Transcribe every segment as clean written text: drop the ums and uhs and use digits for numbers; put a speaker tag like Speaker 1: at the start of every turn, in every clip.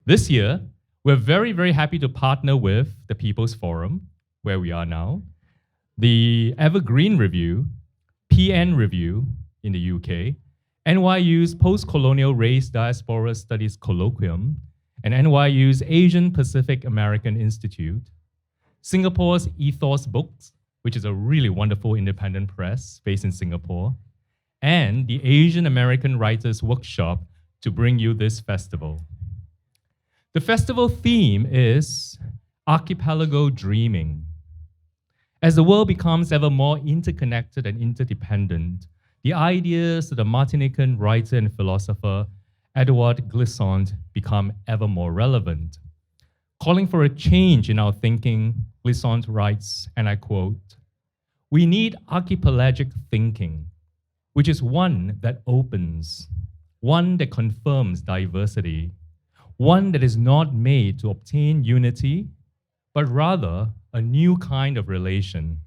Speaker 1: This year, we're very, very happy to partner with the People's Forum, where we are now, the Evergreen Review, PN Review in the UK, NYU's Post-Colonial Race Diaspora Studies Colloquium, and NYU's Asian Pacific American Institute, Singapore's Ethos Books, which is a really wonderful independent press based in Singapore, and the Asian American Writers Workshop to bring you this festival. The festival theme is Archipelago Dreaming. As the world becomes ever more interconnected and interdependent, the ideas of the Martinican writer and philosopher Edouard Glissant become ever more relevant. Calling for a change in our thinking, Glissant writes, and I quote, "We need archipelagic thinking, which is one that opens, one that confirms diversity, one that is not made to obtain unity, but rather a new kind of relation."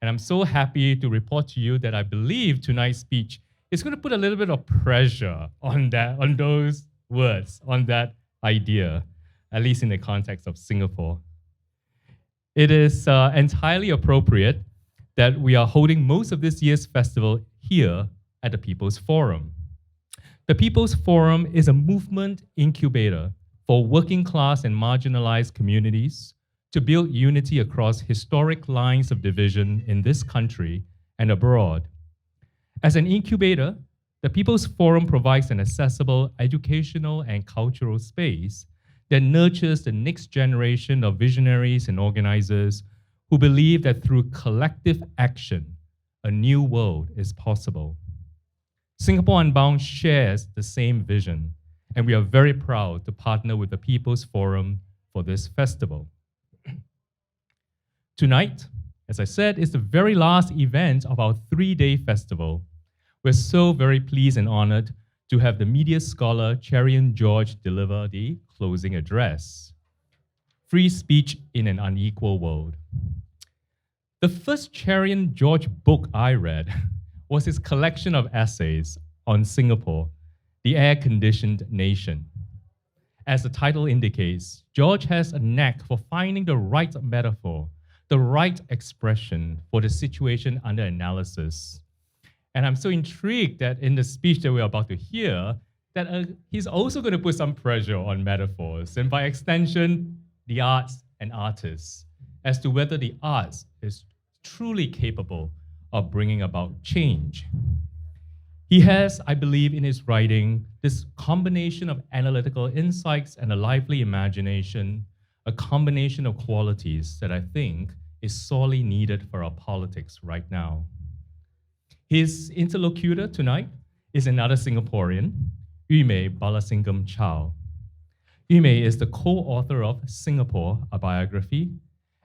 Speaker 1: And I'm so happy to report to you that I believe tonight's speech is going to put a little bit of pressure on those words, on that idea, at least in the context of Singapore. It is entirely appropriate that we are holding most of this year's festival here at the People's Forum. The People's Forum is a movement incubator for working class and marginalized communities to build unity across historic lines of division in this country and abroad. As an incubator, the People's Forum provides an accessible educational and cultural space that nurtures the next generation of visionaries and organizers who believe that through collective action, a new world is possible. Singapore Unbound shares the same vision, and we are very proud to partner with the People's Forum for this festival. Tonight, as I said, is the very last event of our 3-day festival. We're so very pleased and honored to have the media scholar Cherian George deliver the closing address. Free speech in an unequal world. The first Cherian George book I read was his collection of essays on Singapore, the air-conditioned nation. As the title indicates, George has a knack for finding the right metaphor, the right expression for the situation under analysis. And I'm so intrigued that in the speech that we're about to hear, that he's also going to put some pressure on metaphors, and by extension, the arts and artists, as to whether the arts is truly capable of bringing about change. He has, I believe, in his writing, this combination of analytical insights and a lively imagination, a combination of qualities that I think is sorely needed for our politics right now. His interlocutor tonight is another Singaporean, Yu-Mei Balasingamchow. Yu-Mei is the co-author of Singapore, a biography,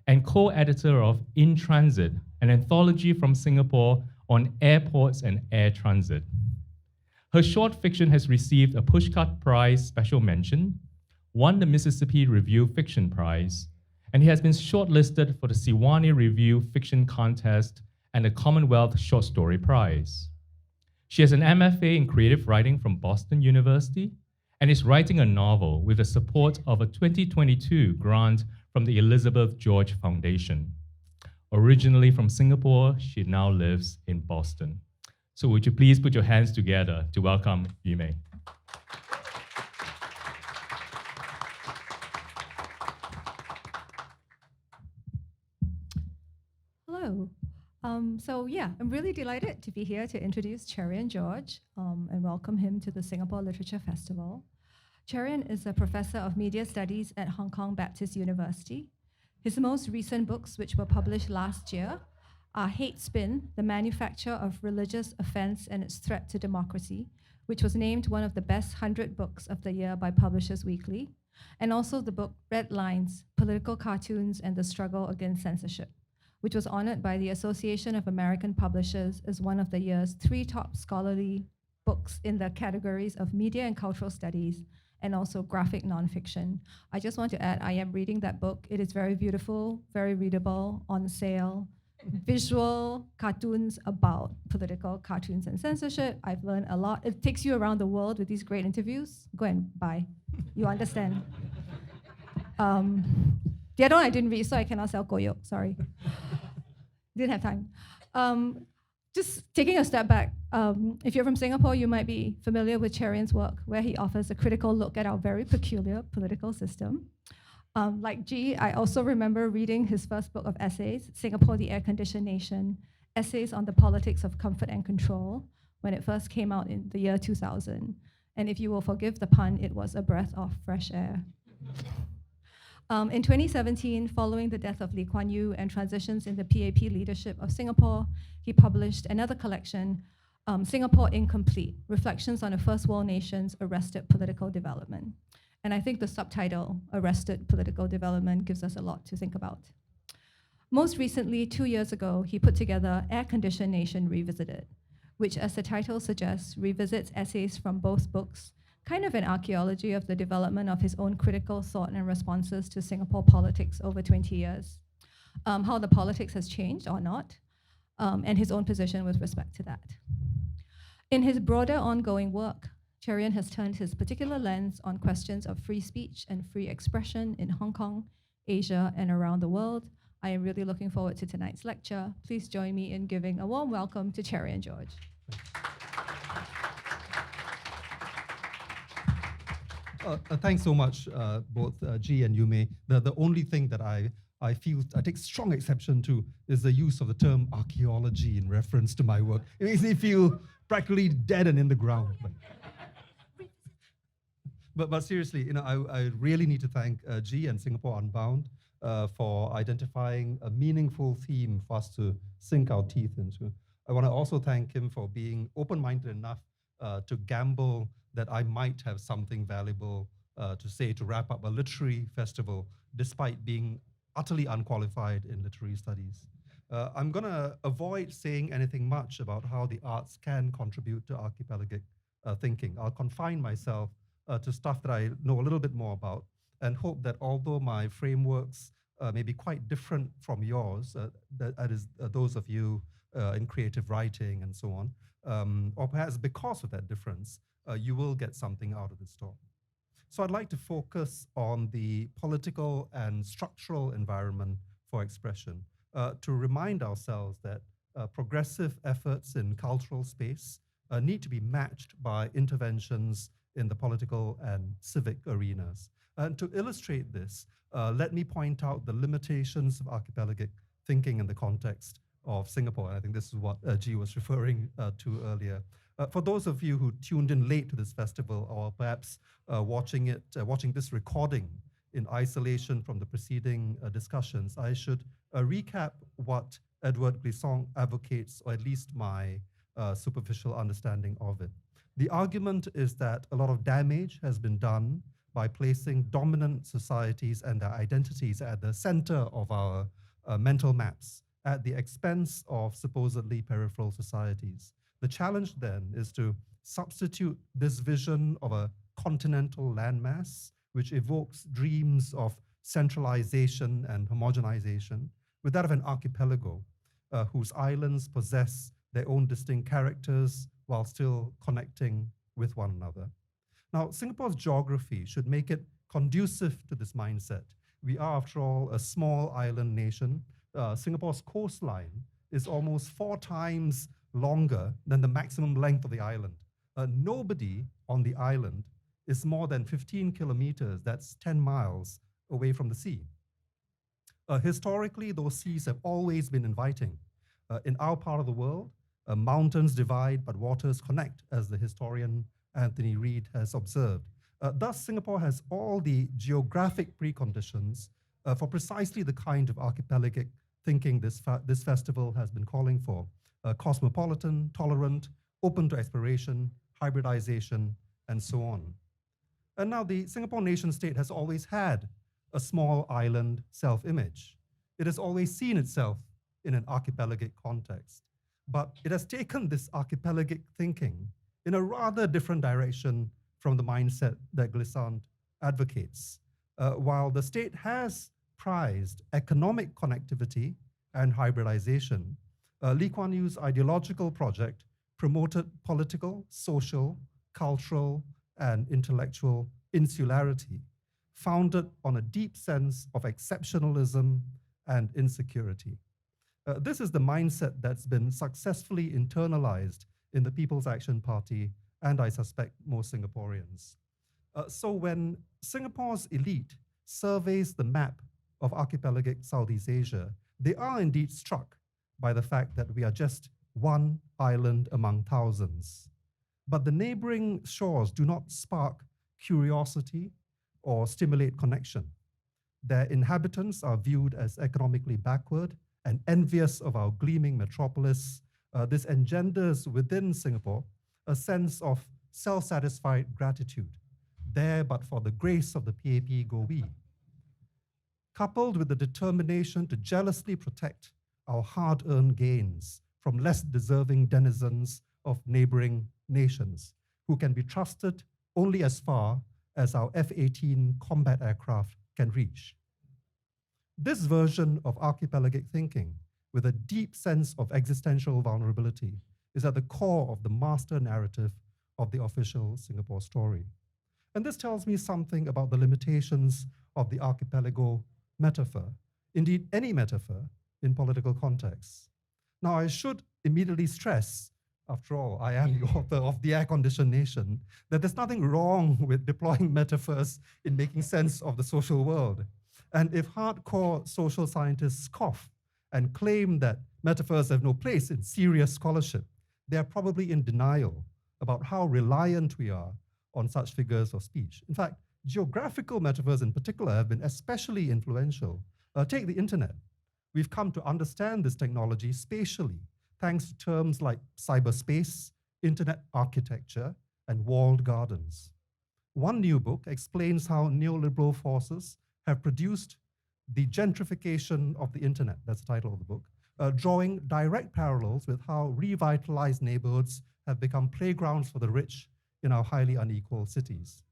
Speaker 1: and co-editor of In Transit, an anthology from Singapore on airports and air transit. Her short fiction has received a Pushcart Prize special mention, won the Mississippi Review Fiction Prize, and he has been shortlisted for the Sewanee Review Fiction Contest and the Commonwealth Short Story Prize. She has an MFA in creative writing from Boston University and is writing a novel with the support of a 2022 grant from the Elizabeth George Foundation. Originally from Singapore, she now lives in Boston. So would you please put your hands together to welcome Yu-Mei.
Speaker 2: Hello. I'm really delighted to be here to introduce Cherian George and welcome him to the Singapore Literature Festival. Cherian is a professor of media studies at Hong Kong Baptist University. His most recent books, which were published last year, are Hate Spin, The Manufacture of Religious Offense and Its Threat to Democracy, which was named one of the best 100 books of the year by Publishers Weekly, and also the book Red Lines, Political Cartoons and the Struggle Against Censorship, which was honored by the Association of American Publishers as one of the year's 3 top scholarly books in the categories of media and cultural studies and also graphic nonfiction. I just want to add, I am reading that book. It is very beautiful, very readable, on sale. visual cartoons about political cartoons and censorship. I've learned a lot. It takes you around the world with these great interviews. Go and buy. You understand. The other one I didn't read, so I cannot sell koyok. Sorry. Didn't have time. Just taking a step back, if you're from Singapore, you might be familiar with Cherian's work, where he offers a critical look at our very peculiar political system. Like G, I also remember reading his first book of essays, Singapore, the Air-Conditioned Nation, Essays on the Politics of Comfort and Control, when it first came out in the year 2000. And if you will forgive the pun, it was a breath of fresh air. In 2017, following the death of Lee Kuan Yew and transitions in the PAP leadership of Singapore, he published another collection, Singapore Incomplete, Reflections on a First World Nation's Arrested Political Development. And I think the subtitle, Arrested Political Development, gives us a lot to think about. Most recently, 2 years ago, he put together Air-Conditioned Nation Revisited, which, as the title suggests, revisits essays from both books, kind of an archaeology of the development of his own critical thought and responses to Singapore politics over 20 years, how the politics has changed or not, and his own position with respect to that. In his broader ongoing work, Cherian has turned his particular lens on questions of free speech and free expression in Hong Kong, Asia, and around the world. I am really looking forward to tonight's lecture. Please join me in giving a warm welcome to Cherian George.
Speaker 3: Thanks so much, both G and Yu-Mei. The only thing that I take strong exception to is the use of the term archaeology in reference to my work. It makes me feel practically dead and in the ground. But seriously, I really need to thank G and Singapore Unbound for identifying a meaningful theme for us to sink our teeth into. I want to also thank him for being open-minded enough to gamble that I might have something valuable to say to wrap up a literary festival, despite being utterly unqualified in literary studies. I'm going to avoid saying anything much about how the arts can contribute to archipelagic thinking. I'll confine myself to stuff that I know a little bit more about, and hope that although my frameworks may be quite different from yours, that is those of you in creative writing and so on, or perhaps because of that difference, you will get something out of this talk. So I'd like to focus on the political and structural environment for expression, to remind ourselves that progressive efforts in cultural space need to be matched by interventions in the political and civic arenas. And to illustrate this, let me point out the limitations of archipelagic thinking in the context of Singapore. And I think this is what G was referring to earlier. For those of you who tuned in late to this festival, or perhaps watching this recording in isolation from the preceding discussions, I should recap what Edward Glissant advocates, or at least my superficial understanding of it. The argument is that a lot of damage has been done by placing dominant societies and their identities at the center of our mental maps, at the expense of supposedly peripheral societies. The challenge then is to substitute this vision of a continental landmass, which evokes dreams of centralization and homogenization, with that of an archipelago, whose islands possess their own distinct characters while still connecting with one another. Now, Singapore's geography should make it conducive to this mindset. We are, after all, a small island nation. Singapore's coastline is almost 4 times longer than the maximum length of the island. Nobody on the island is more than 15 kilometers, that's 10 miles, away from the sea. Historically, those seas have always been inviting. In our part of the world, mountains divide, but waters connect, as the historian Anthony Reid has observed. Thus, Singapore has all the geographic preconditions for precisely the kind of archipelagic thinking this festival has been calling for. Cosmopolitan, tolerant, open to exploration, hybridization, and so on. And now the Singapore nation state has always had a small island self-image. It has always seen itself in an archipelagic context. But it has taken this archipelagic thinking in a rather different direction from the mindset that Glissant advocates. While the state has prized economic connectivity and hybridization, Lee Kuan Yew's ideological project promoted political, social, cultural, and intellectual insularity, founded on a deep sense of exceptionalism and insecurity. This is the mindset that's been successfully internalized in the People's Action Party and, I suspect, most Singaporeans. So when Singapore's elite surveys the map of archipelagic Southeast Asia, they are indeed struck by the fact that we are just one island among thousands. But the neighboring shores do not spark curiosity or stimulate connection. Their inhabitants are viewed as economically backward and envious of our gleaming metropolis. This engenders within Singapore a sense of self-satisfied gratitude. There, but for the grace of the PAP, go we. Coupled with the determination to jealously protect our hard-earned gains from less deserving denizens of neighboring nations, who can be trusted only as far as our F-18 combat aircraft can reach. This version of archipelagic thinking, with a deep sense of existential vulnerability, is at the core of the master narrative of the official Singapore story. And this tells me something about the limitations of the archipelago metaphor, indeed any metaphor in political contexts. Now, I should immediately stress, after all, I am the author of The Air-Conditioned Nation, that there's nothing wrong with deploying metaphors in making sense of the social world. And if hardcore social scientists scoff and claim that metaphors have no place in serious scholarship, they are probably in denial about how reliant we are on such figures of speech. In fact, geographical metaphors in particular have been especially influential. Take the internet. We've come to understand this technology spatially, thanks to terms like cyberspace, internet architecture, and walled gardens. One new book explains how neoliberal forces have produced the gentrification of the internet, that's the title of the book, drawing direct parallels with how revitalized neighborhoods have become playgrounds for the rich in our highly unequal cities.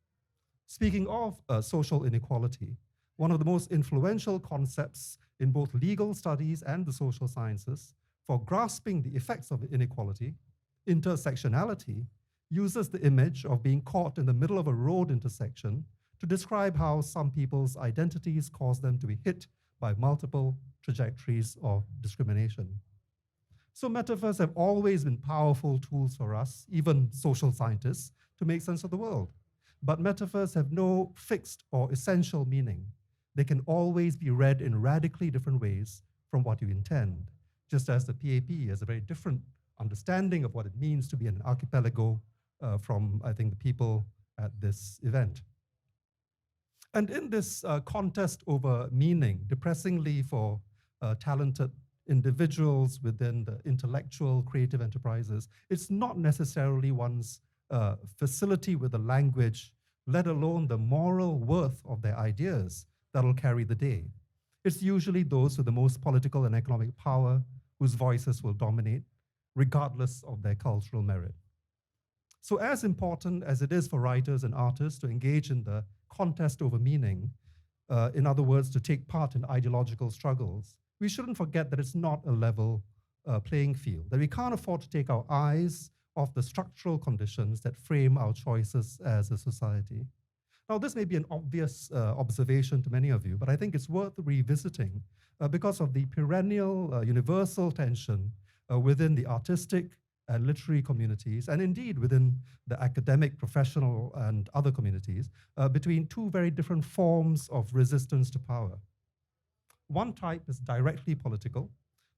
Speaker 3: Speaking of social inequality, one of the most influential concepts in both legal studies and the social sciences for grasping the effects of inequality, intersectionality, uses the image of being caught in the middle of a road intersection to describe how some people's identities cause them to be hit by multiple trajectories of discrimination. So metaphors have always been powerful tools for us, even social scientists, to make sense of the world. But metaphors have no fixed or essential meaning. They can always be read in radically different ways from what you intend, just as the PAP has a very different understanding of what it means to be an archipelago from, I think, the people at this event. And in this contest over meaning, depressingly for talented individuals within the intellectual creative enterprises, it's not necessarily one's facility with the language, let alone the moral worth of their ideas, that'll carry the day. It's usually those with the most political and economic power whose voices will dominate, regardless of their cultural merit. So as important as it is for writers and artists to engage in the contest over meaning, in other words, to take part in ideological struggles, we shouldn't forget that it's not a level playing field, that we can't afford to take our eyes off the structural conditions that frame our choices as a society. Now, this may be an obvious observation to many of you, but I think it's worth revisiting because of the perennial universal tension within the artistic and literary communities, and indeed within the academic, professional, and other communities, between two very different forms of resistance to power. One type is directly political,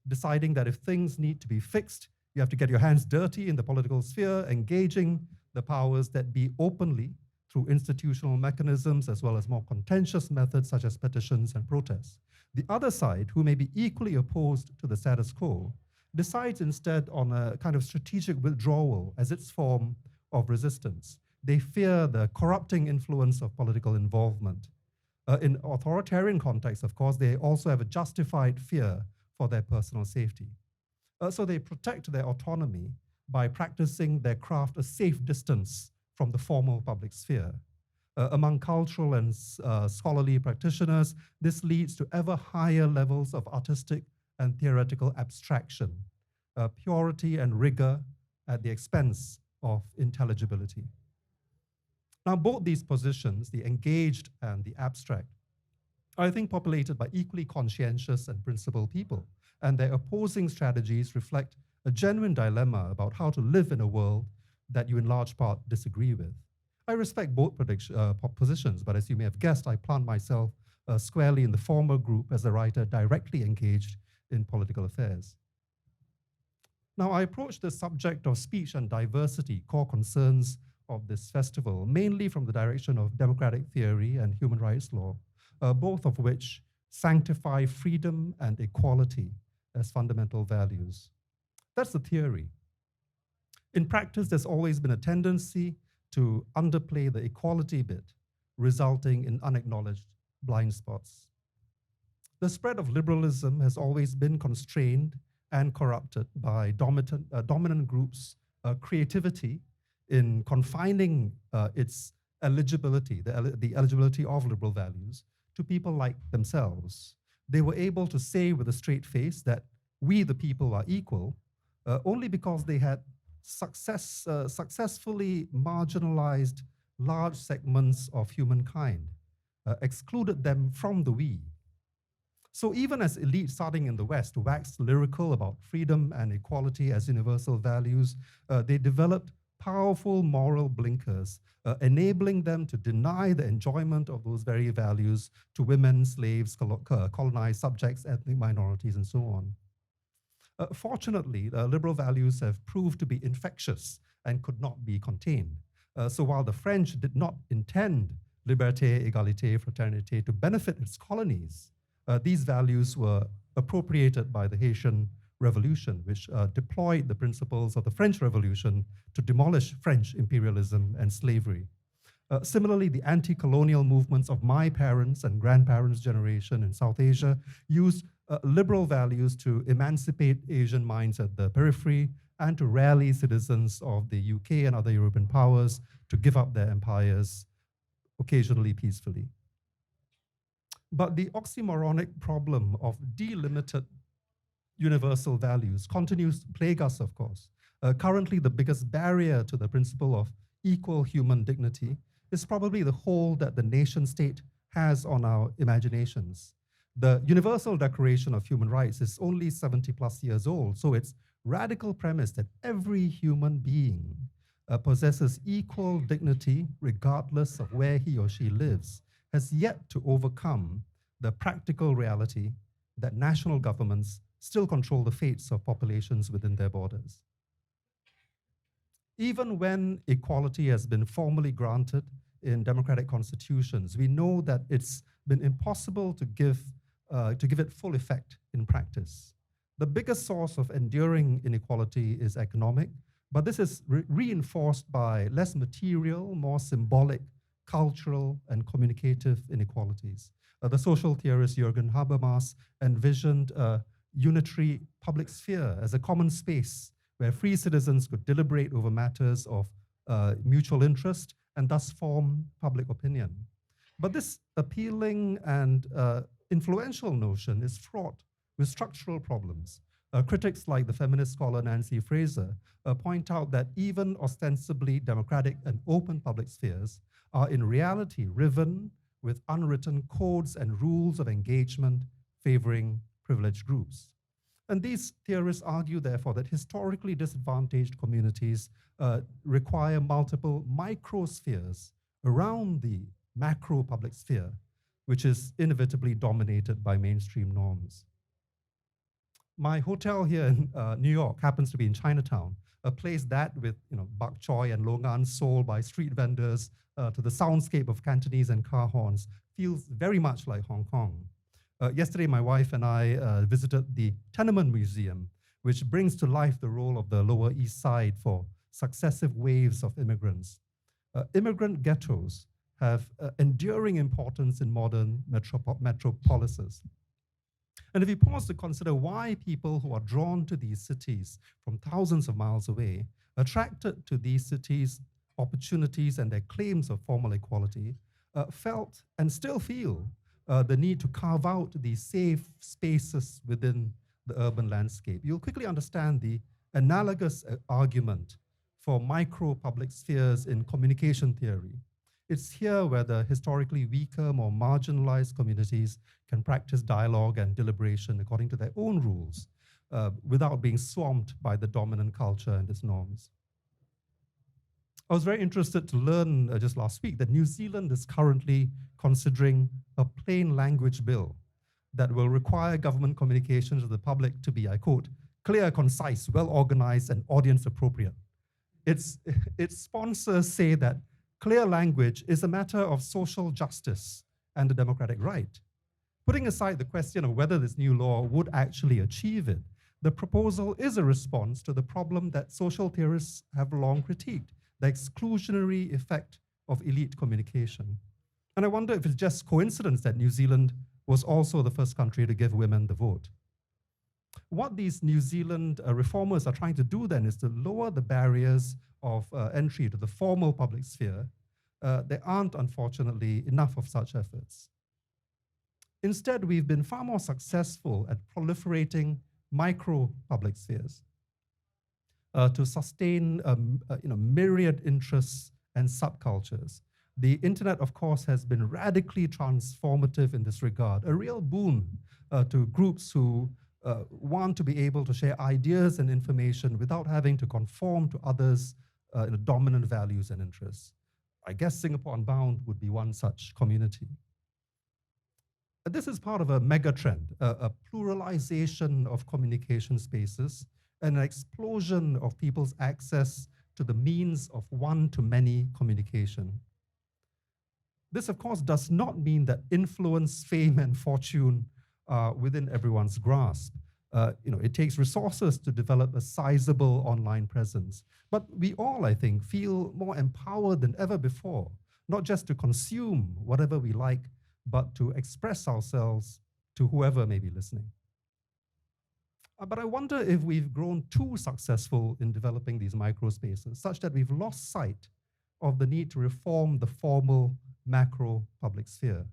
Speaker 3: deciding that if things need to be fixed, you have to get your hands dirty in the political sphere, engaging the powers that be openly through institutional mechanisms, as well as more contentious methods such as petitions and protests. The other side, who may be equally opposed to the status quo, decides instead on a kind of strategic withdrawal as its form of resistance. They fear the corrupting influence of political involvement. In authoritarian contexts, of course, they also have a justified fear for their personal safety. So they protect their autonomy by practicing their craft a safe distance from the formal public sphere. Among cultural and scholarly practitioners, this leads to ever higher levels of artistic and theoretical abstraction, purity and rigor at the expense of intelligibility. Now, both these positions, the engaged and the abstract, are, I think, populated by equally conscientious and principled people, and their opposing strategies reflect a genuine dilemma about how to live in a world that you in large part disagree with. I respect both positions, but as you may have guessed, I plant myself squarely in the former group as a writer directly engaged in political affairs. Now, I approach the subject of speech and diversity, core concerns of this festival, mainly from the direction of democratic theory and human rights law, both of which sanctify freedom and equality as fundamental values. That's the theory. In practice, there's always been a tendency to underplay the equality bit, resulting in unacknowledged blind spots. The spread of liberalism has always been constrained and corrupted by dominant groups' creativity in confining its eligibility, the eligibility of liberal values, to people like themselves. They were able to say with a straight face that we, the people, are equal, only because they had successfully marginalized large segments of humankind, excluded them from the we. So even as elites starting in the West waxed lyrical about freedom and equality as universal values, they developed powerful moral blinkers, enabling them to deny the enjoyment of those very values to women, slaves, colonized subjects, ethnic minorities, and so on. Fortunately, liberal values have proved to be infectious and could not be contained. So while the French did not intend liberté, égalité, fraternité to benefit its colonies, these values were appropriated by the Haitian Revolution, which deployed the principles of the French Revolution to demolish French imperialism and slavery. Similarly, the anti-colonial movements of my parents' and grandparents' generation in South Asia used liberal values to emancipate Asian minds at the periphery and to rally citizens of the UK and other European powers to give up their empires, occasionally peacefully. But the oxymoronic problem of delimited universal values continues to plague us, of course. Currently, the biggest barrier to the principle of equal human dignity is probably the hold that the nation state has on our imaginations. The Universal Declaration of Human Rights is only 70 plus years old, so its radical premise that every human being possesses equal dignity regardless of where he or she lives has yet to overcome the practical reality that national governments still control the fates of populations within their borders. Even when equality has been formally granted in democratic constitutions, we know that it's been impossible to give it full effect in practice. The biggest source of enduring inequality is economic, but this is reinforced by less material, more symbolic, cultural, and communicative inequalities. The social theorist Jürgen Habermas envisioned a unitary public sphere as a common space where free citizens could deliberate over matters of mutual interest and thus form public opinion. But this appealing and influential notion is fraught with structural problems. Critics like the feminist scholar Nancy Fraser point out that even ostensibly democratic and open public spheres are in reality riven with unwritten codes and rules of engagement favoring privileged groups. And these theorists argue, therefore, that historically disadvantaged communities require multiple microspheres around the macro public sphere, which is inevitably dominated by mainstream norms. My hotel here in New York happens to be in Chinatown, a place that with bak choy and longan sold by street vendors to the soundscape of Cantonese and car horns feels very much like Hong Kong. Yesterday, my wife and I visited the Tenement Museum, which brings to life the role of the Lower East Side for successive waves of immigrants. Immigrant ghettos have enduring importance in modern metropolises. And if you pause to consider why people who are drawn to these cities from thousands of miles away, attracted to these cities' opportunities and their claims of formal equality, felt and still feel the need to carve out these safe spaces within the urban landscape, you'll quickly understand the analogous argument for micro-public spheres in communication theory. It's here where the historically weaker, more marginalized communities can practice dialogue and deliberation according to their own rules, without being swamped by the dominant culture and its norms. I was very interested to learn just last week that New Zealand is currently considering a plain language bill that will require government communications to the public to be, I quote, clear, concise, well-organized, and audience-appropriate. Its sponsors say that clear language is a matter of social justice and a democratic right. Putting aside the question of whether this new law would actually achieve it, the proposal is a response to the problem that social theorists have long critiqued, the exclusionary effect of elite communication. And I wonder if it's just coincidence that New Zealand was also the first country to give women the vote. What these New Zealand reformers are trying to do then is to lower the barriers of entry to the formal public sphere. There aren't, unfortunately, enough of such efforts. Instead, we've been far more successful at proliferating micro public spheres to sustain myriad interests and subcultures. The internet, of course, has been radically transformative in this regard, a real boon to groups who want to be able to share ideas and information without having to conform to others' dominant values and interests. I guess Singapore Unbound would be one such community. This is part of a mega trend, a pluralization of communication spaces, and an explosion of people's access to the means of one-to-many communication. This, of course, does not mean that influence, fame, and fortune are within everyone's grasp. It takes resources to develop a sizable online presence. But we all, I think, feel more empowered than ever before, not just to consume whatever we like, but to express ourselves to whoever may be listening. But I wonder if we've grown too successful in developing these micro spaces, such that we've lost sight of the need to reform the formal macro public sphere.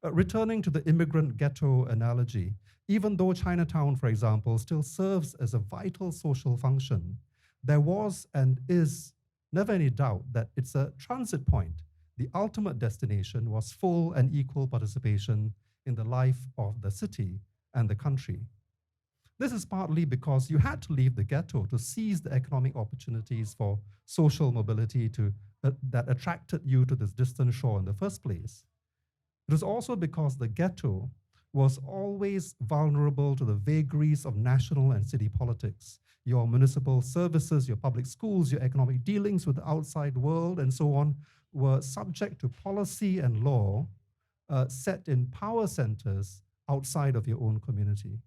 Speaker 3: Returning to the immigrant ghetto analogy, even though Chinatown, for example, still serves as a vital social function, there was and is never any doubt that it's a transit point. The ultimate destination was full and equal participation in the life of the city and the country. This is partly because you had to leave the ghetto to seize the economic opportunities for social mobility that attracted you to this distant shore in the first place. It was also because the ghetto was always vulnerable to the vagaries of national and city politics. Your municipal services, your public schools, your economic dealings with the outside world, and so on, were subject to policy and law set in power centers outside of your own community.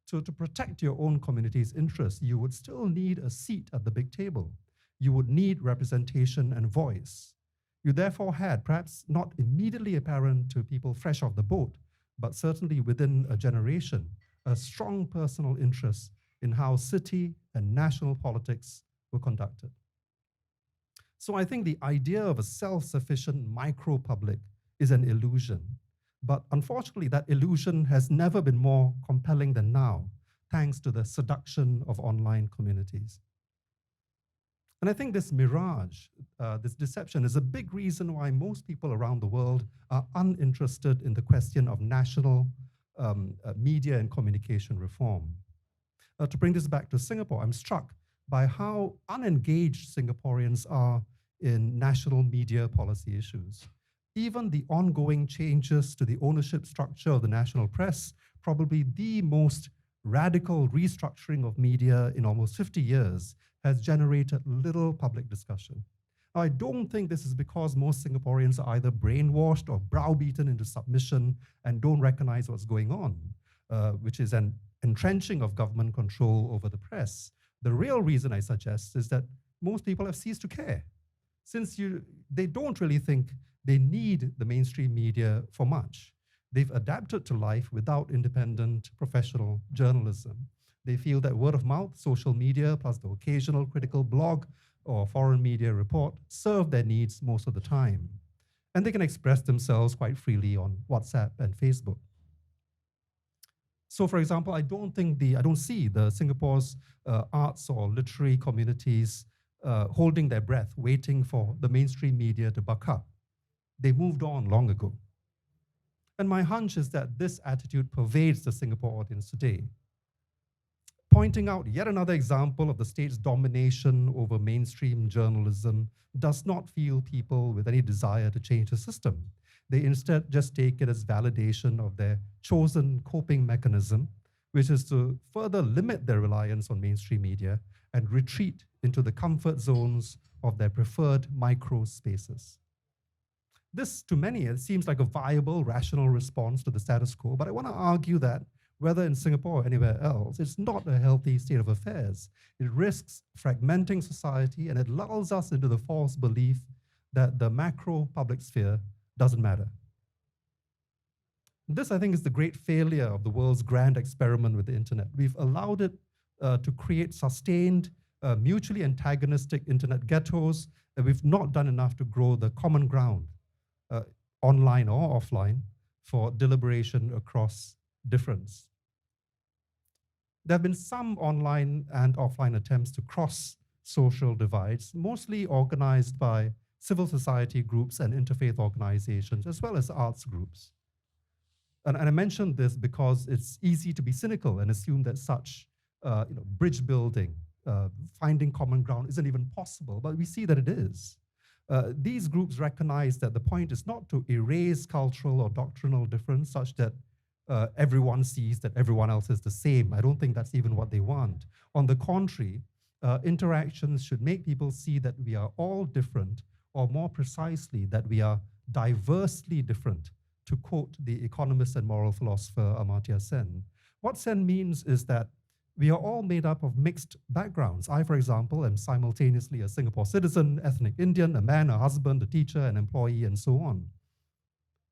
Speaker 3: So to protect your own community's interests, you would still need a seat at the big table. You would need representation and voice. You therefore had, perhaps not immediately apparent to people fresh off the boat, but certainly within a generation, a strong personal interest in how city and national politics were conducted. So I think the idea of a self-sufficient micro-public is an illusion. But unfortunately, that illusion has never been more compelling than now, thanks to the seduction of online communities. And I think this mirage, this deception, is a big reason why most people around the world are uninterested in the question of national media and communication reform. To bring this back to Singapore, I'm struck by how unengaged Singaporeans are in national media policy issues. Even the ongoing changes to the ownership structure of the national press, probably the most radical restructuring of media in almost 50 years, has generated little public discussion. Now, I don't think this is because most Singaporeans are either brainwashed or browbeaten into submission and don't recognize what's going on, which is an entrenching of government control over the press. The real reason, I suggest, is that most people have ceased to care, since they don't really think they need the mainstream media for much. They've adapted to life without independent professional journalism. They feel that word of mouth, social media, plus the occasional critical blog or foreign media report serve their needs most of the time. And they can express themselves quite freely on WhatsApp and Facebook. So for example, I don't see the Singapore's arts or literary communities holding their breath, waiting for the mainstream media to buck up. They moved on long ago. And my hunch is that this attitude pervades the Singapore audience today, pointing out yet another example of the state's domination over mainstream journalism does not fill people with any desire to change the system. They instead just take it as validation of their chosen coping mechanism, which is to further limit their reliance on mainstream media and retreat into the comfort zones of their preferred micro spaces. This, to many, it seems like a viable, rational response to the status quo, but I want to argue that whether in Singapore or anywhere else, it's not a healthy state of affairs. It risks fragmenting society, and it lulls us into the false belief that the macro public sphere doesn't matter. This, I think, is the great failure of the world's grand experiment with the internet. We've allowed it to create sustained, mutually antagonistic internet ghettos, and we've not done enough to grow the common ground, online or offline, for deliberation across difference. There have been some online and offline attempts to cross social divides, mostly organized by civil society groups and interfaith organizations, as well as arts groups. And I mentioned this because it's easy to be cynical and assume that such bridge building, finding common ground isn't even possible, but we see that it is. These groups recognize that the point is not to erase cultural or doctrinal difference such that everyone sees that everyone else is the same. I don't think that's even what they want. On the contrary, interactions should make people see that we are all different, or more precisely, that we are diversely different, to quote the economist and moral philosopher Amartya Sen. What Sen means is that we are all made up of mixed backgrounds. I, for example, am simultaneously a Singapore citizen, ethnic Indian, a man, a husband, a teacher, an employee, and so on.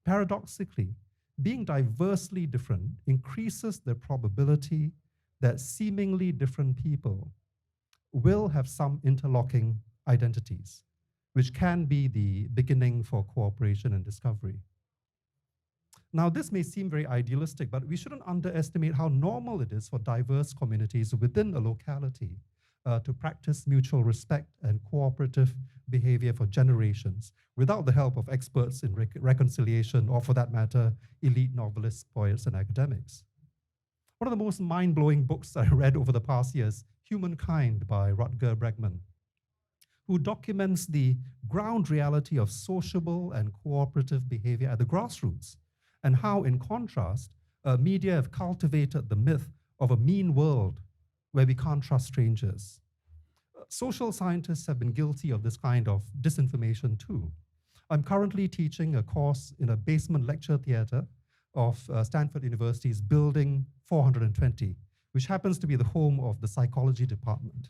Speaker 3: Paradoxically, being diversely different increases the probability that seemingly different people will have some interlocking identities, which can be the beginning for cooperation and discovery. Now, this may seem very idealistic, but we shouldn't underestimate how normal it is for diverse communities within a locality to practice mutual respect and cooperative behavior for generations without the help of experts in reconciliation, or for that matter, elite novelists, poets, and academics. One of the most mind-blowing books I read over the past years, Humankind by Rutger Bregman, who documents the ground reality of sociable and cooperative behavior at the grassroots, and how, in contrast, media have cultivated the myth of a mean world where we can't trust strangers. Social scientists have been guilty of this kind of disinformation too. I'm currently teaching a course in a basement lecture theater of Stanford University's Building 420, which happens to be the home of the psychology department.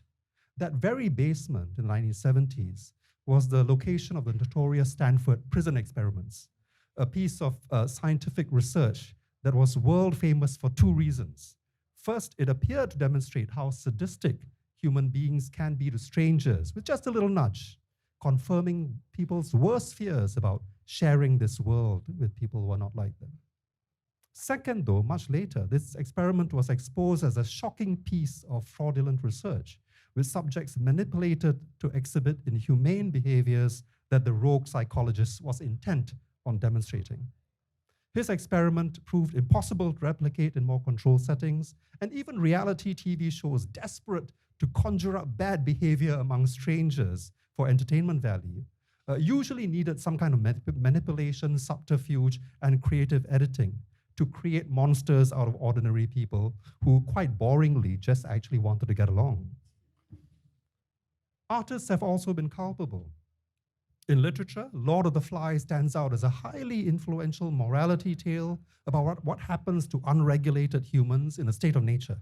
Speaker 3: That very basement in the 1970s was the location of the notorious Stanford prison experiments, a piece of scientific research that was world famous for two reasons. First, it appeared to demonstrate how sadistic human beings can be to strangers with just a little nudge, confirming people's worst fears about sharing this world with people who are not like them. Second, though, much later, this experiment was exposed as a shocking piece of fraudulent research, with subjects manipulated to exhibit inhumane behaviors that the rogue psychologist was intent on demonstrating. His experiment proved impossible to replicate in more controlled settings, and even reality TV shows desperate to conjure up bad behavior among strangers for entertainment value usually needed some kind of manipulation, subterfuge, and creative editing to create monsters out of ordinary people who, quite boringly, just actually wanted to get along. Artists have also been culpable. In literature, Lord of the Flies stands out as a highly influential morality tale about what happens to unregulated humans in a state of nature.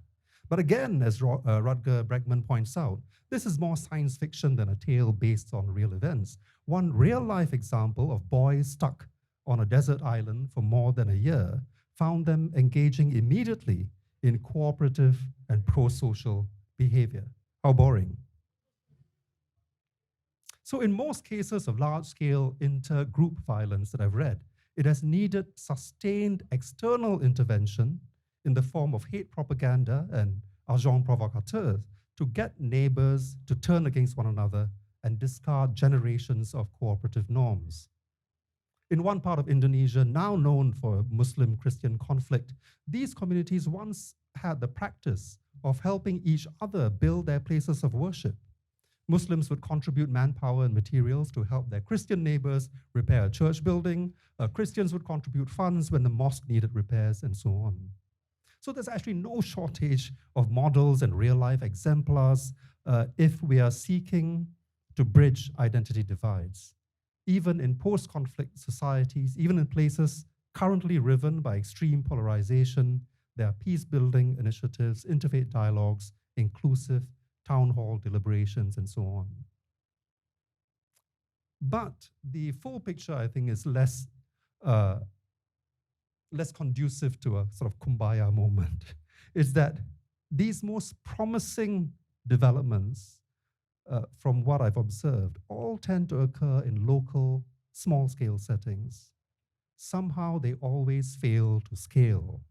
Speaker 3: But again, as Rutger Bregman points out, this is more science fiction than a tale based on real events. One real-life example of boys stuck on a desert island for more than a year found them engaging immediately in cooperative and pro-social behavior. How boring. So in most cases of large-scale inter-group violence that I've read, it has needed sustained external intervention in the form of hate propaganda and agents provocateurs to get neighbors to turn against one another and discard generations of cooperative norms. In one part of Indonesia, now known for Muslim-Christian conflict, these communities once had the practice of helping each other build their places of worship. Muslims would contribute manpower and materials to help their Christian neighbors repair a church building. Christians would contribute funds when the mosque needed repairs, and so on. So there's actually no shortage of models and real-life exemplars if we are seeking to bridge identity divides. Even in post-conflict societies, even in places currently riven by extreme polarization, there are peace-building initiatives, interfaith dialogues, inclusive town hall deliberations, and so on. But the full picture, I think, is less conducive to a sort of kumbaya moment. Is that these most promising developments, from what I've observed, all tend to occur in local, small-scale settings. Somehow they always fail to scale.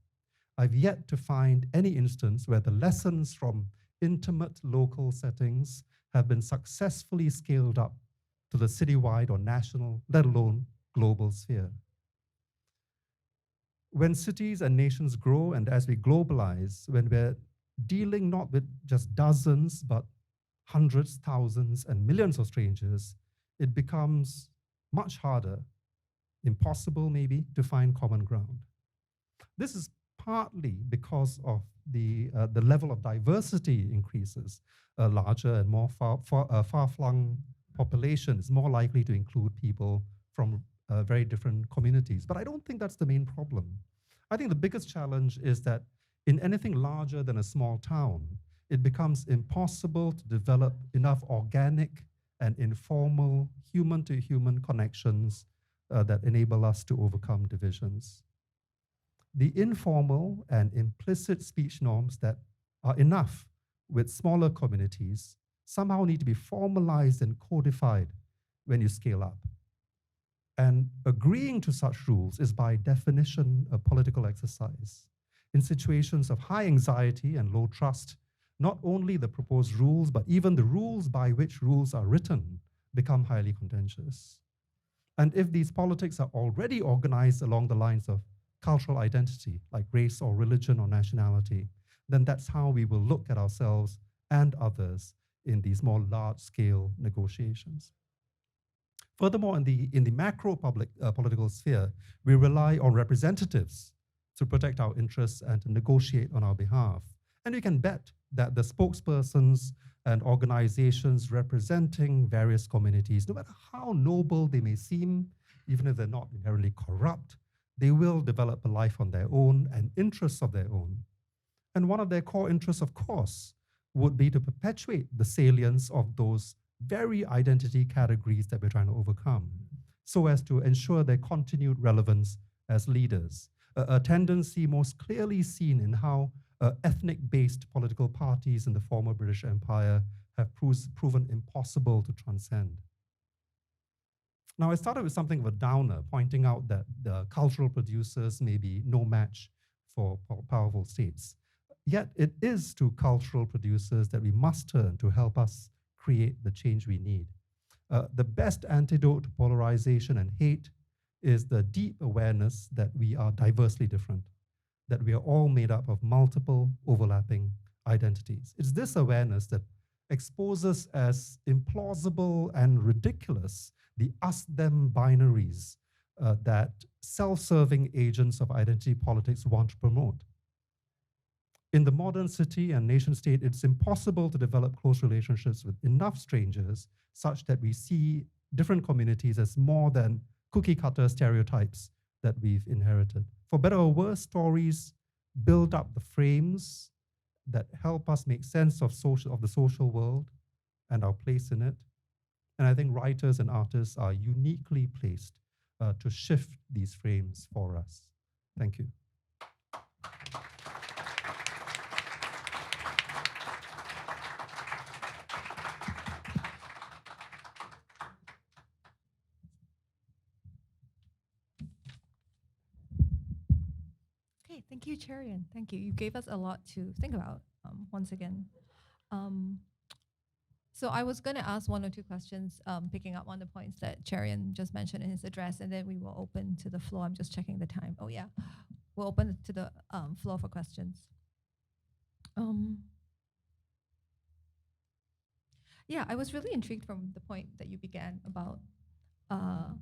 Speaker 3: I've yet to find any instance where the lessons from intimate local settings have been successfully scaled up to the citywide or national, let alone global sphere. When cities and nations grow, and as we globalize, when we're dealing not with just dozens, but hundreds, thousands, and millions of strangers, it becomes much harder, impossible maybe, to find common ground. This is partly because of the level of diversity increases. A larger and more far-flung population is more likely to include people from very different communities. But I don't think that's the main problem. I think the biggest challenge is that in anything larger than a small town, it becomes impossible to develop enough organic and informal human-to-human connections that enable us to overcome divisions. The informal and implicit speech norms that are enough with smaller communities somehow need to be formalized and codified when you scale up. And agreeing to such rules is by definition a political exercise. In situations of high anxiety and low trust, not only the proposed rules, but even the rules by which rules are written become highly contentious. And if these politics are already organized along the lines of cultural identity, like race or religion or nationality, then that's how we will look at ourselves and others in these more large-scale negotiations. Furthermore, in the macro political sphere, we rely on representatives to protect our interests and to negotiate on our behalf. And you can bet that the spokespersons and organizations representing various communities, no matter how noble they may seem, even if they're not inherently corrupt, they will develop a life on their own and interests of their own. And one of their core interests, of course, would be to perpetuate the salience of those very identity categories that we're trying to overcome, so as to ensure their continued relevance as leaders. A tendency most clearly seen in how ethnic-based political parties in the former British Empire have proven impossible to transcend. Now, I started with something of a downer, pointing out that the cultural producers may be no match for powerful states. Yet it is to cultural producers that we must turn to help us create the change we need. The best antidote to polarization and hate is the deep awareness that we are diversely different, that we are all made up of multiple overlapping identities. It's this awareness that exposes as implausible and ridiculous the us-them binaries that self-serving agents of identity politics want to promote. In the modern city and nation state, it's impossible to develop close relationships with enough strangers such that we see different communities as more than cookie-cutter stereotypes that we've inherited. For better or worse, stories build up the frames that help us make sense of the social world and our place in it. And I think writers and artists are uniquely placed to shift these frames for us. Thank you.
Speaker 2: Okay, thank you, Cherian. Thank you. You gave us a lot to think about once again. Um, so I was going to ask one or two questions, picking up on the points that Cherian just mentioned in his address, and then we will open to the floor. I'm just checking the time. Oh yeah, we'll open to the floor for questions. Um, yeah, I was really intrigued from the point that you began about uh,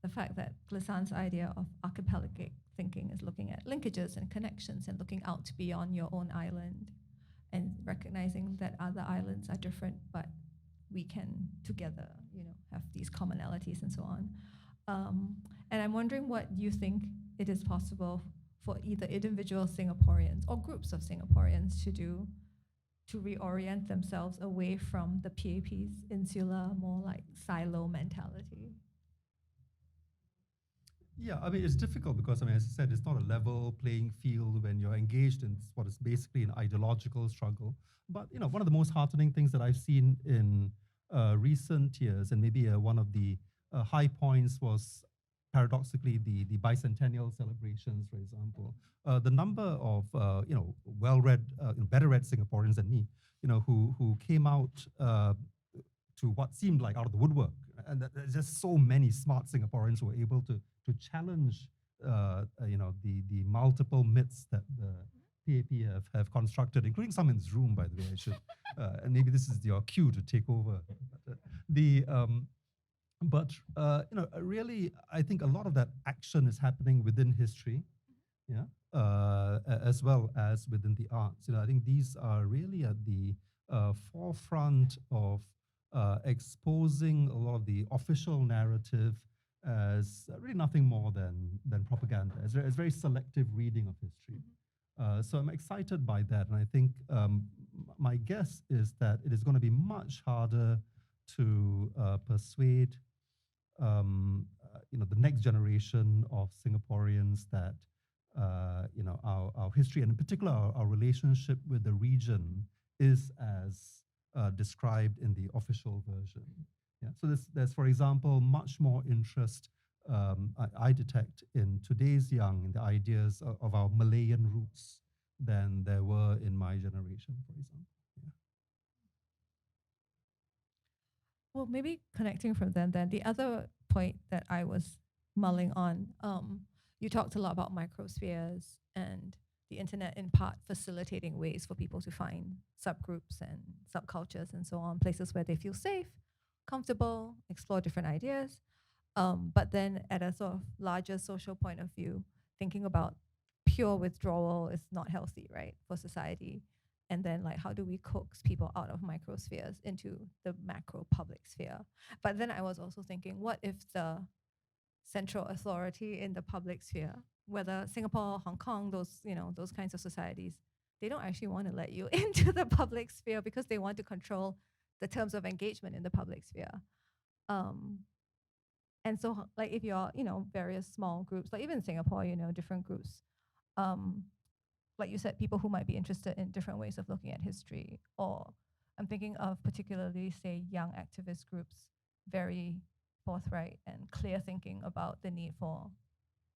Speaker 2: the fact that Glissant's idea of archipelagic thinking is looking at linkages and connections and looking out beyond your own island and recognizing that other islands are different, but we can together, have these commonalities and so on. And I'm wondering what you think it is possible for either individual Singaporeans or groups of Singaporeans to do to reorient themselves away from the PAP's insular, more like silo mentality.
Speaker 3: Yeah, I mean, it's difficult because, I mean, as I said, it's not a level playing field when you're engaged in what is basically an ideological struggle. But, one of the most heartening things that I've seen in recent years, and maybe one of the high points was paradoxically the bicentennial celebrations, for example. The number of, well-read, better read Singaporeans than me, who came out to what seemed like out of the woodwork. And there's just so many smart Singaporeans who were able to challenge, the multiple myths that the PAP have constructed, including some in this room, by the way. I should, and maybe this is your cue to take over. Really, I think a lot of that action is happening within history, yeah, as well as within the arts. I think these are really at the forefront of exposing a lot of the official narrative as really nothing more than propaganda. It's very selective reading of history. So I'm excited by that, and I think my guess is that it is going to be much harder to persuade the next generation of Singaporeans that our history, and in particular our relationship with the region, is as described in the official version. Yeah. So there's, for example, much more interest I detect in today's young in the ideas of our Malayan roots than there were in my generation, for example. Yeah.
Speaker 2: Well, maybe connecting from then, the other point that I was mulling on, you talked a lot about microspheres and the internet in part facilitating ways for people to find subgroups and subcultures and so on, places where they feel safe, comfortable, explore different ideas. But then at a sort of larger social point of view, thinking about pure withdrawal is not healthy, right, for society. And then like, how do we coax people out of microspheres into the macro public sphere? But then I was also thinking, what if the central authority in the public sphere, whether Singapore, Hong Kong, those kinds of societies, they don't actually want to let you into the public sphere because they want to control the terms of engagement in the public sphere. And so like if you're, various small groups, like even in Singapore, different groups, like you said, people who might be interested in different ways of looking at history, or I'm thinking of particularly, say, young activist groups, very forthright and clear thinking about the need for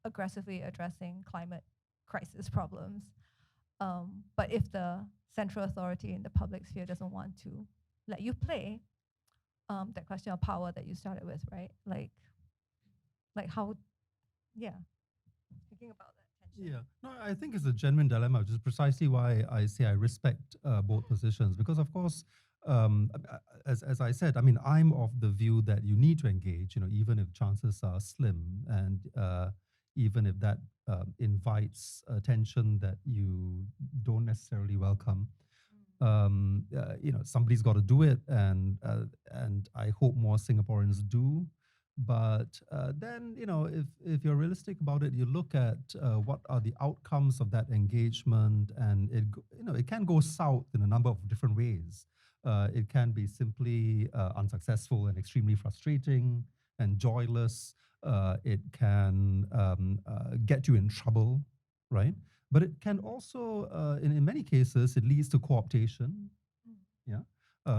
Speaker 2: aggressively addressing climate crisis problems. But if the central authority in the public sphere doesn't want to let you play, that question of power that you started with, right? Like how, yeah, thinking about that tension.
Speaker 3: Yeah, no, I think it's a genuine dilemma, which is precisely why I say I respect both positions, because of course, as I said, I mean, I'm of the view that you need to engage, even if chances are slim, and even if that invites attention that you don't necessarily welcome. Somebody's got to do it, and I hope more Singaporeans do. But then, if you're realistic about it, you look at what are the outcomes of that engagement, and it can go south in a number of different ways. It can be simply unsuccessful and extremely frustrating and joyless. It can get you in trouble, right? But it can also, in many cases, it leads to co-optation. Yeah.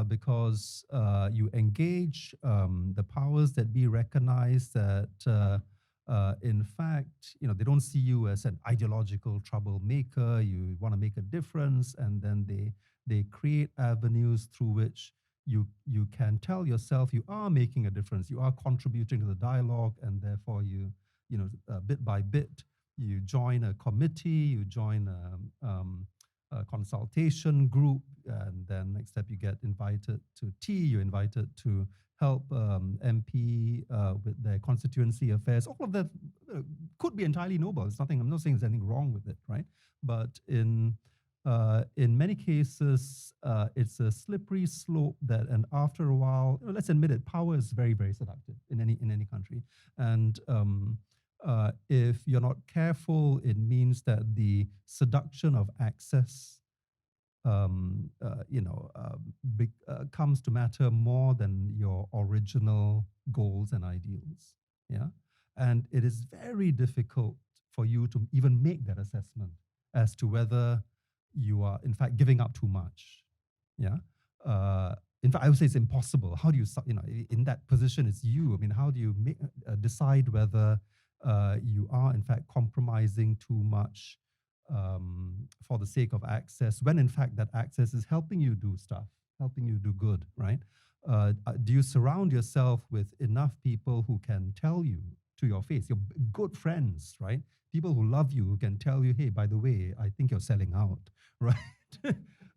Speaker 3: Because you engage the powers that be recognize that In fact, they don't see you as an ideological troublemaker. You want to make a difference, and then they create avenues through which you can tell yourself you are making a difference. You are contributing to the dialogue, and therefore bit by bit you join a committee, you join a consultation group, and then next step you get invited to tea. You're invited to help MP with their constituency affairs. All of that could be entirely noble. It's nothing. I'm not saying there's anything wrong with it, right? But in many cases, it's a slippery slope that, and after a while, let's admit it, power is very, very seductive in any country, and if you're not careful, it means that the seduction of access comes to matter more than your original goals and ideals. Yeah. And it is very difficult for you to even make that assessment as to whether you are, in fact, giving up too much. Yeah. In fact, I would say it's impossible. How do you, in that position, it's you. I mean, how do you decide whether you are, in fact, compromising too much for the sake of access, when in fact that access is helping you do stuff, helping you do good, right? Do you surround yourself with enough people who can tell you to your face, your good friends, right? People who love you, who can tell you, hey, by the way, I think you're selling out, right?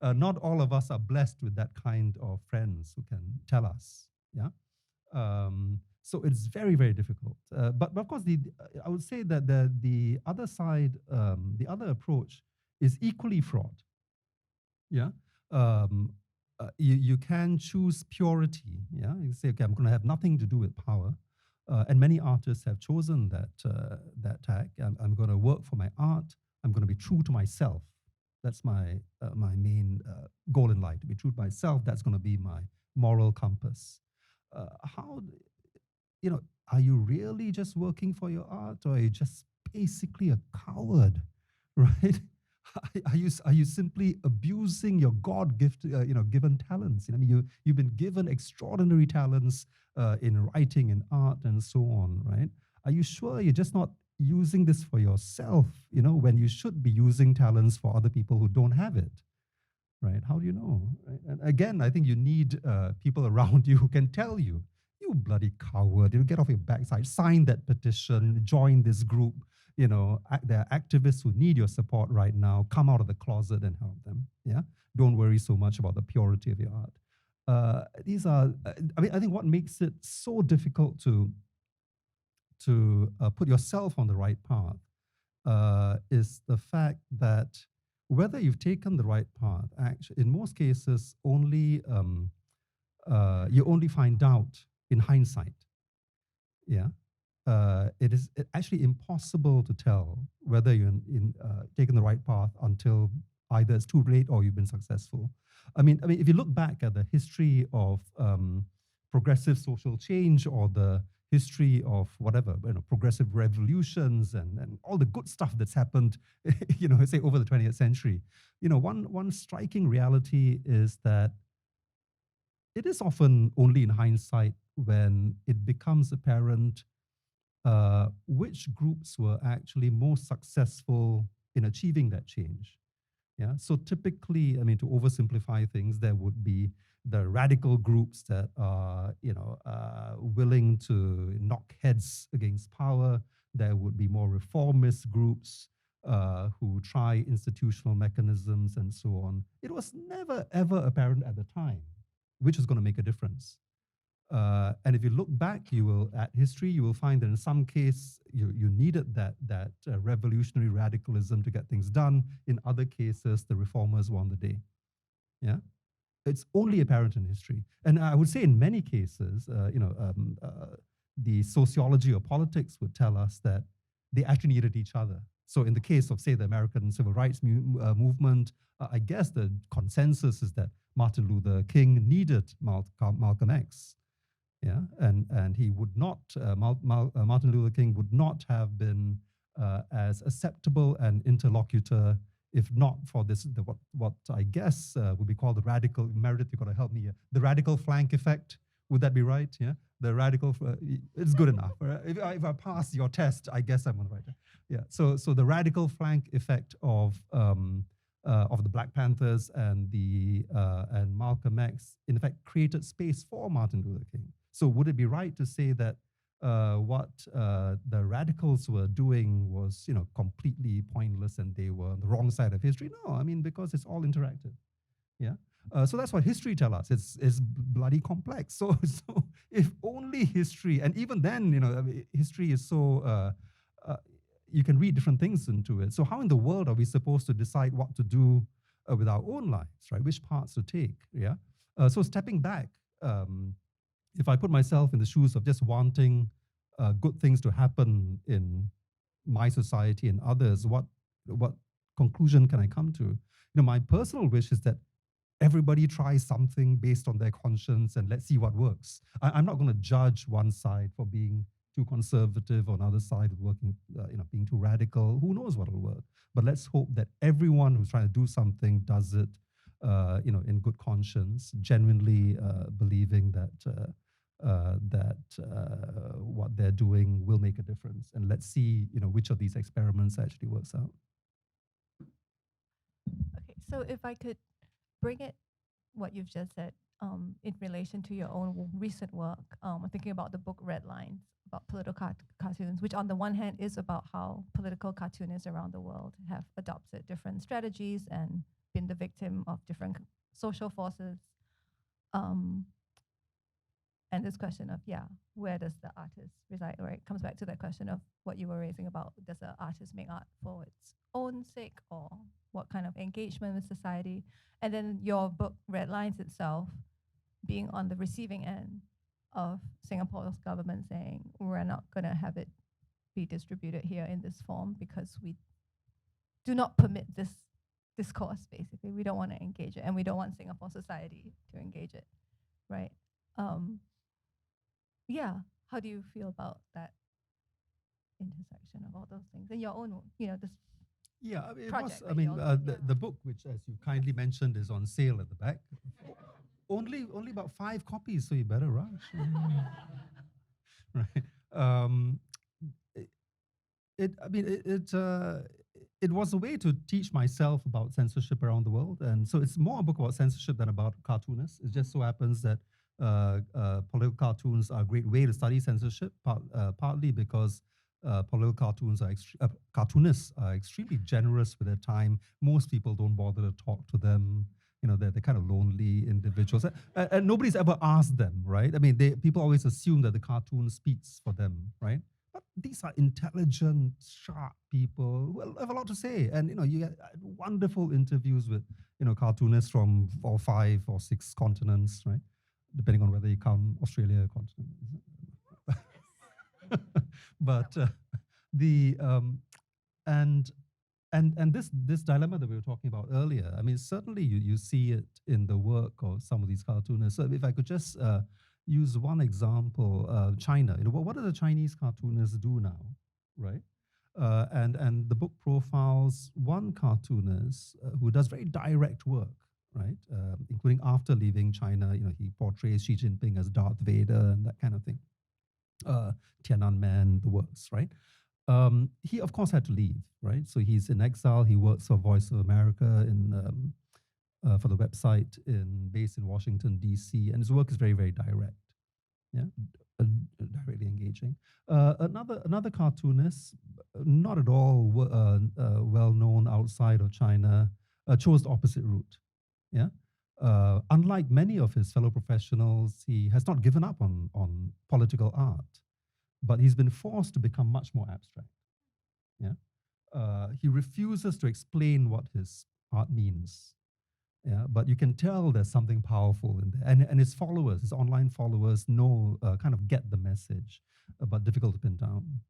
Speaker 3: Not all of us are blessed with that kind of friends who can tell us, yeah? So it's very, very difficult. But of course, I would say that the other side, the other approach is equally fraught. Yeah, you can choose purity. Yeah, you say, okay, I'm going to have nothing to do with power, and many artists have chosen that tack. I'm going to work for my art. I'm going to be true to myself. That's my main goal in life, to be true to myself. That's going to be my moral compass. Are you really just working for your art, or are you just basically a coward, right? Are you simply abusing your given talents? I mean, you've been given extraordinary talents in writing and art and so on, right? Are you sure you're just not using this for yourself, when you should be using talents for other people who don't have it, right? How do you know? Right? And again, I think you need people around you who can tell you, you bloody coward, get off your backside, sign that petition, join this group. There are activists who need your support right now. Come out of the closet and help them. Yeah, don't worry so much about the purity of your art. These are, I think what makes it so difficult to put yourself on the right path is the fact that whether you've taken the right path, actually, in most cases, only you only find out in hindsight. Yeah. It is actually impossible to tell whether you're taken the right path until either it's too late or you've been successful. I mean, if you look back at the history of progressive social change, or the history of whatever, progressive revolutions and all the good stuff that's happened, say over the 20th century, one striking reality is that it is often only in hindsight when it becomes apparent which groups were actually most successful in achieving that change. Yeah. So typically, to oversimplify things, there would be the radical groups that are, willing to knock heads against power. There would be more reformist groups who try institutional mechanisms and so on. It was never, ever apparent at the time which is going to make a difference. And if you look back, at history, you will find that in some case you needed that revolutionary radicalism to get things done. In other cases, the reformers won the day. Yeah, it's only apparent in history, and I would say in many cases, the sociology or politics would tell us that they actually needed each other. So in the case of, say, the American Civil Rights movement, I guess the consensus is that Martin Luther King needed Malcolm X. Yeah, and he would not, Martin Luther King would not have been as acceptable an interlocutor if not for this, what I guess would be called the radical, Meredith, you've got to help me here, the radical flank effect, Would that be right? Yeah, the radical. It's good enough. Right? If I pass your test, I guess I'm on the right. Yeah. So the radical flank effect of the Black Panthers and and Malcolm X, in fact, created space for Martin Luther King. So would it be right to say that what the radicals were doing was, completely pointless and they were on the wrong side of history? No, I mean, because it's all interactive. Yeah. So that's what history tells us. It's bloody complex. So if only history, and even then, I mean, history is so you can read different things into it. So how in the world are we supposed to decide what to do with our own lives, right? Which parts to take? Yeah. So stepping back, if I put myself in the shoes of just wanting good things to happen in my society and others, what conclusion can I come to? My personal wish is that everybody tries something based on their conscience and let's see what works. I'm not going to judge one side for being too conservative or another side working, being too radical. Who knows what will work? But let's hope that everyone who's trying to do something does it, in good conscience, genuinely believing that what they're doing will make a difference. And let's see, which of these experiments actually works out.
Speaker 4: Okay, so if I could bring it, what you've just said, in relation to your own recent work, thinking about the book Red Lines, about political cartoons, which on the one hand is about how political cartoonists around the world have adopted different strategies and been the victim of different social forces. And this question of, where does the artist reside, right? It comes back to that question of what you were raising about, does an artist make art for its own sake or what kind of engagement with society? And then your book, Red Lines itself, being on the receiving end of Singapore's government saying, we're not going to have it be distributed here in this form because we do not permit this discourse, basically. We don't want to engage it, and we don't want Singapore society to engage it, right? How do you feel about that intersection of all those things and your own, this
Speaker 3: Yeah, I mean,
Speaker 4: project
Speaker 3: I mean, the book, which as you kindly mentioned, is on sale at the back. Only about 5 copies, so you better rush. Right. It was a way to teach myself about censorship around the world, and so it's more a book about censorship than about cartoonists. It just so happens that political cartoons are a great way to study censorship, partly because political cartoonists are extremely generous with their time. Most people don't bother to talk to them. They're kind of lonely individuals. And nobody's ever asked them, right? I mean, people always assume that the cartoon speaks for them, right? But these are intelligent, sharp people who have a lot to say. And, you get wonderful interviews with, cartoonists from 5 or 6 continents, right? Depending on whether you count Australia a continent. But this dilemma that we were talking about earlier, I mean, certainly you see it in the work of some of these cartoonists. So if I could just use one example, China. What do the Chinese cartoonists do now, right? And the book profiles one cartoonist who does very direct work, right? Including after leaving China, he portrays Xi Jinping as Darth Vader and that kind of thing. Tiananmen, the works, right? He of course had to leave, right? So he's in exile. He works for Voice of America for the website based in Washington D.C. and his work is very, very direct, directly engaging. Another cartoonist, not at all well known outside of China, chose the opposite route. Unlike many of his fellow professionals, he has not given up on political art, but he's been forced to become much more abstract. He refuses to explain what his art means. But you can tell there's something powerful in there. And his followers, his online followers know, kind of get the message, but difficult to pin down.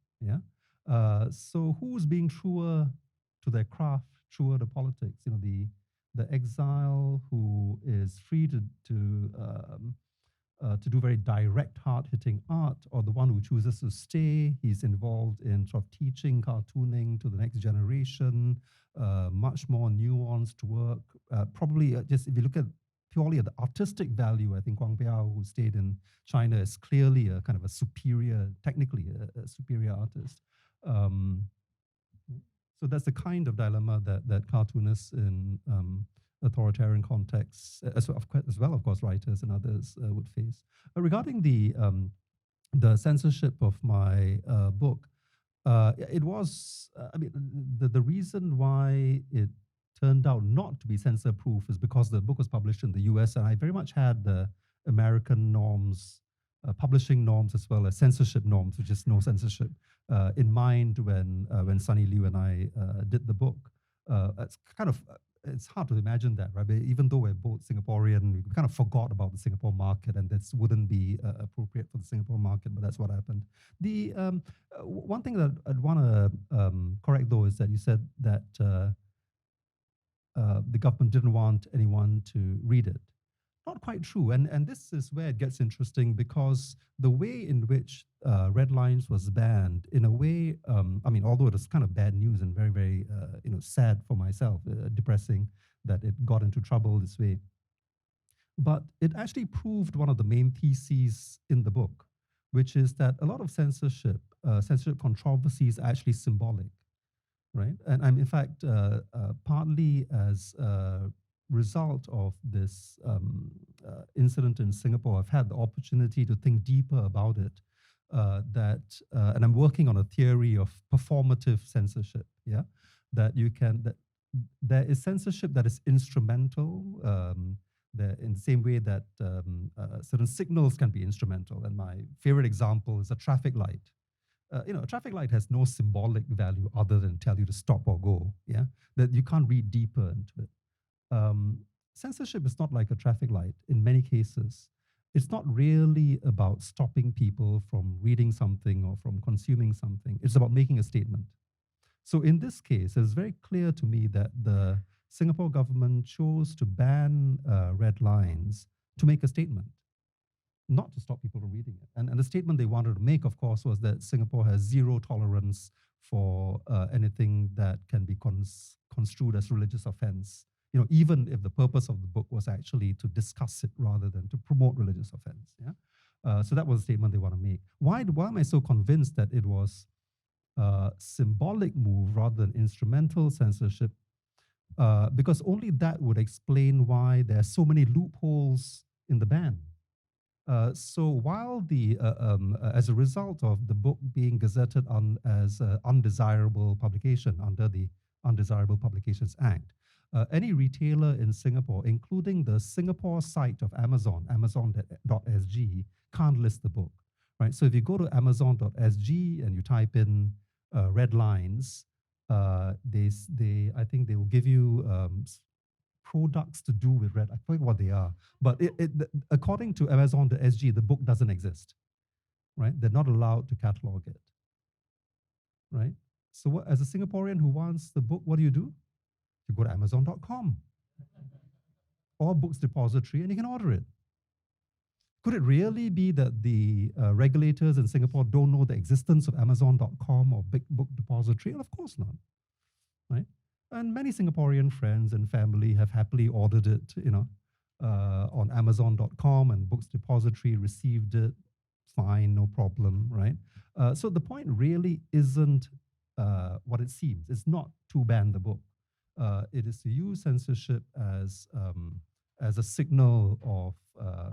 Speaker 3: So who's being truer to their craft, truer to politics? The exile who is free to do very direct, hard-hitting art, or the one who chooses to stay. He's involved in sort of teaching cartooning to the next generation, much more nuanced work. Probably just if you look at purely at the artistic value, I think Wang Biao, who stayed in China, is clearly a kind of a superior, technically a superior artist. So that's the kind of dilemma that cartoonists in authoritarian contexts, as well, of course, writers and others would face. Regarding the censorship of my book, it was, I mean, the reason why it turned out not to be censor-proof is because the book was published in the US, and I very much had the American norms, publishing norms, as well as censorship norms, which is no censorship, in mind when Sunny Liu and I did the book. It's kind of, it's hard to imagine that, right? But even though we're both Singaporean, we kind of forgot about the Singapore market, and this wouldn't be appropriate for the Singapore market, but that's what happened. The one thing that I'd want to correct, though, is that you said that the government didn't want anyone to read it. Not quite true, and this is where it gets interesting, because the way in which Red Lines was banned, in a way, I mean, although it was kind of bad news and very, very, sad for myself, depressing that it got into trouble this way, but it actually proved one of the main theses in the book, which is that a lot of censorship controversy is actually symbolic, right? And I'm, in fact, partly as result of this incident in Singapore, I've had the opportunity to think deeper about it. And I'm working on a theory of performative censorship. Yeah, that there is censorship that is instrumental. In the same way that certain signals can be instrumental. And my favorite example is a traffic light. A traffic light has no symbolic value other than tell you to stop or go. Yeah, that you can't read deeper into it. Censorship is not like a traffic light in many cases. It's not really about stopping people from reading something or from consuming something. It's about making a statement. So in this case, it's very clear to me that the Singapore government chose to ban Red Lines to make a statement, not to stop people from reading it. And the statement they wanted to make, of course, was that Singapore has zero tolerance for anything that can be construed as religious offense. Even if the purpose of the book was actually to discuss it rather than to promote religious offense. Yeah, so that was a statement they want to make. Why am I so convinced that it was a symbolic move rather than instrumental censorship? Because only that would explain why there are so many loopholes in the ban. So while as a result of the book being gazetted as undesirable publication under the Undesirable Publications Act, any retailer in Singapore, including the Singapore site of Amazon, amazon.sg, can't list the book, right? So if you go to amazon.sg and you type in Red Lines, I think they will give you products to do with red. I forget what they are, but according to amazon.sg, the book doesn't exist, right? They're not allowed to catalog it, right? So as a Singaporean who wants the book, what do? You go to amazon.com or Books Depository and you can order it. Could it really be that the regulators in Singapore don't know the existence of amazon.com or Big Book Depository? Well, of course not, right? And many Singaporean friends and family have happily ordered it, on amazon.com, and Books Depository received it, fine, no problem, right? So the point really isn't what it seems. It's not to ban the book. It is to use censorship as a signal of